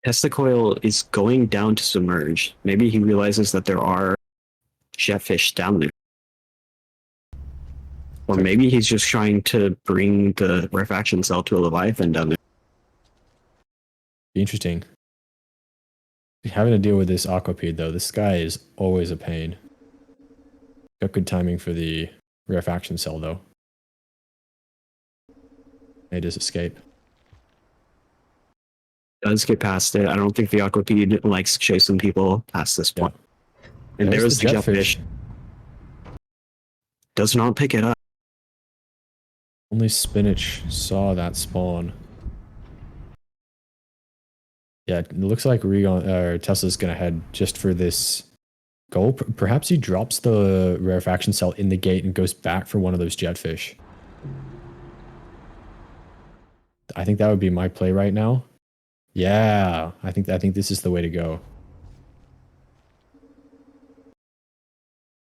Testicoil is going down to Submerge. Maybe he realizes that there are jetfish down there. Or maybe he's just trying to bring the Rarefaction Cell to a Leviathan down there. Interesting. Having to deal with this Aquapede, though, this guy is always a pain. Got good timing for the Rarefaction Cell, though. He does escape. Does get past it. I don't think the Aquapede likes chasing people past this point. Yeah. And there's the jetfish. Does not pick it up. Only Spinach saw that spawn. Yeah, it looks like Tesla's gonna head just for this goal. Perhaps he drops the rarefaction cell in the gate and goes back for one of those jetfish. I think that would be my play right now. Yeah, I think this is the way to go.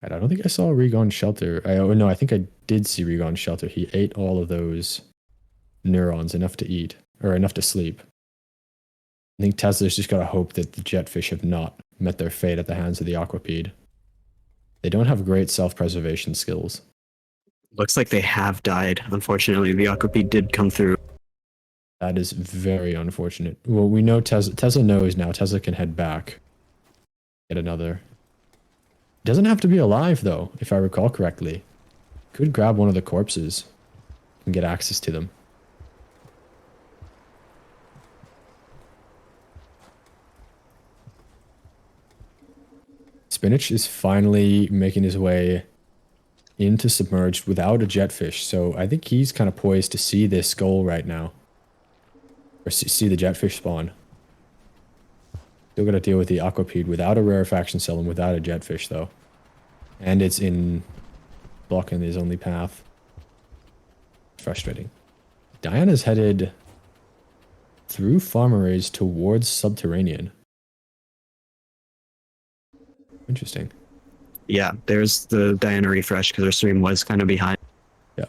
I don't think I saw Regon's shelter. Oh no, I think I did see Regon's shelter. He ate all of those neurons, enough to eat, or enough to sleep. I think Tesla's just gotta hope that the jetfish have not met their fate at the hands of the aquapede. They don't have great self-preservation skills. Looks like they have died. Unfortunately, the aquapede did come through. That is very unfortunate. Well, we know Tesla knows now. Tesla can head back. Get another. Doesn't have to be alive, though, if I recall correctly. Could grab one of the corpses and get access to them. Spinach is finally making his way into submerged without a jetfish, so I think he's kind of poised to see this goal right now. Or see the jetfish spawn. Still got to deal with the aquapede without a rarefaction cell and without a jetfish, though. And it's in blocking his only path. Frustrating. Diana's headed through farm arrays towards subterranean. Interesting. Yeah, there's the Diana refresh because her stream was kind of behind. Yeah.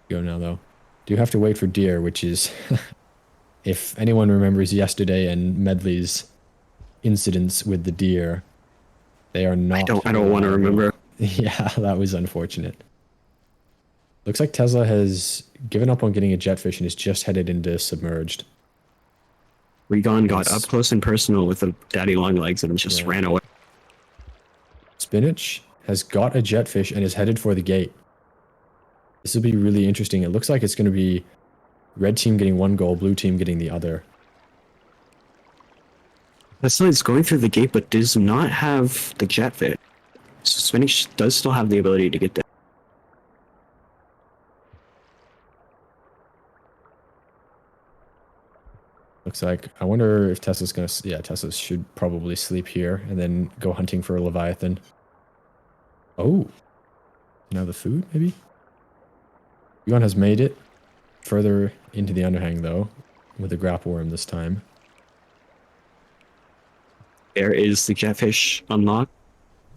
Go now, though. Do have to wait for deer, which is... if anyone remembers yesterday and Medley's incidents with the deer, they are not... I don't want to remember. Yeah, that was unfortunate. Looks like Tesla has given up on getting a jetfish and is just headed into submerged. Regon got up close and personal with the daddy long legs and just ran away. Spinach has got a jetfish and is headed for the gate. This will be really interesting. It looks like it's going to be red team getting one goal, blue team getting the other. Tesla is going through the gate, but does not have the jetfish. So Spinach does still have the ability to get there. Looks like, I wonder if Tesla's gonna, yeah, Tesla should probably sleep here and then go hunting for a Leviathan. Oh, now the food, maybe? Yuan has made it further into the underhang, though, with the grapple worm this time. There is the jetfish unlocked.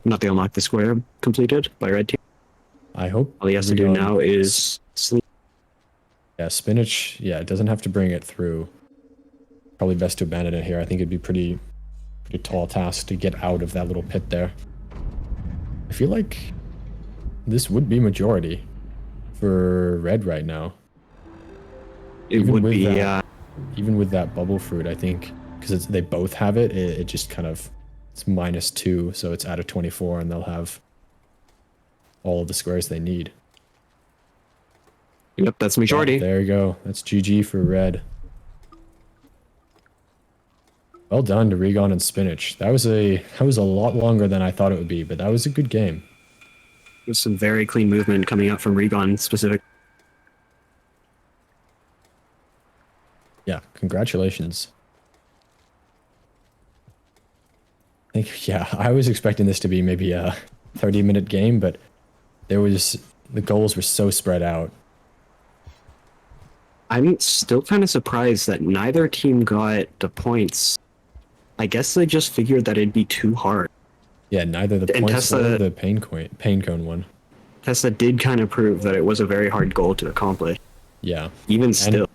Not the unlock, the square completed by red team. I hope all he has to do now is sleep. Yeah, Spinach, yeah, it doesn't have to bring it through. Probably best to abandon it here. I think it'd be pretty tall task to get out of that little pit there. I feel like this would be majority for red right now. It would be, yeah. Even with that bubble fruit, I think, because they both have it, it just kind of, it's -2, so it's out of 24, and they'll have all of the squares they need. Yep, that's majority. Yeah, there you go. That's GG for red. Well done to Regon and Spinach. That was a lot longer than I thought it would be, but that was a good game. There's some very clean movement coming up from Regon specific. Yeah, congratulations. I think, yeah, I was expecting this to be maybe a 30-minute game, but the goals were so spread out. I'm still kind of surprised that neither team got the points. I guess they just figured that it'd be too hard. Yeah, neither the points or the pain cone one. Tesla did kind of prove that it was a very hard goal to accomplish. Yeah. Even still.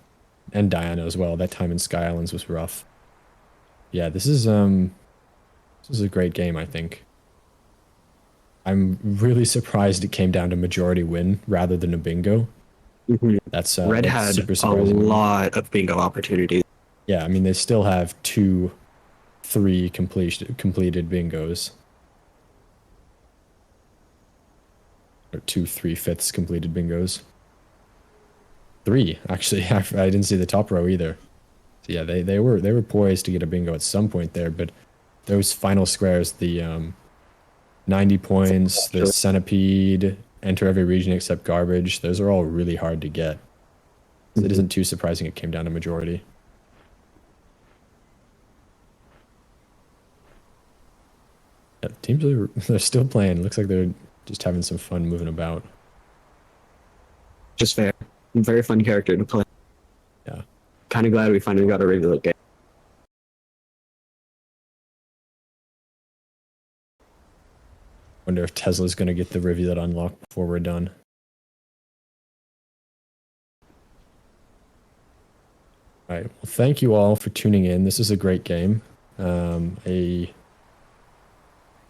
And Diana as well. That time in Sky Islands was rough. Yeah, this is a great game, I think. I'm really surprised it came down to majority win rather than a bingo. Mm-hmm. That's Red that's had super a surprising. lot of bingo opportunities. Yeah, I mean, they still have 3 completed bingos. Or 2 3/5 completed bingos. 3, actually. I didn't see the top row either. So yeah, they were poised to get a bingo at some point there, but those final squares, the 90 points, the centipede, enter every region except garbage, those are all really hard to get. So it isn't too surprising it came down to majority. Teams are they're still playing. Looks like they're just having some fun moving about. Just fair. Very fun character to play. Yeah. Kind of glad we finally got a regular game. Wonder if Tesla's gonna get the rivulet unlocked before we're done. All right. Well, thank you all for tuning in. This is a great game. I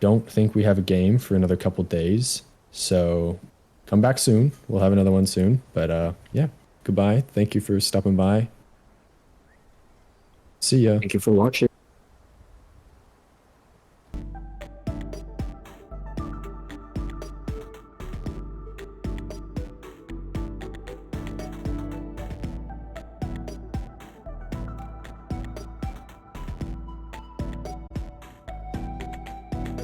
don't think we have a game for another couple days, so come back soon. We'll have another one soon. But yeah, goodbye. Thank you for stopping by. See ya. Thank you for watching.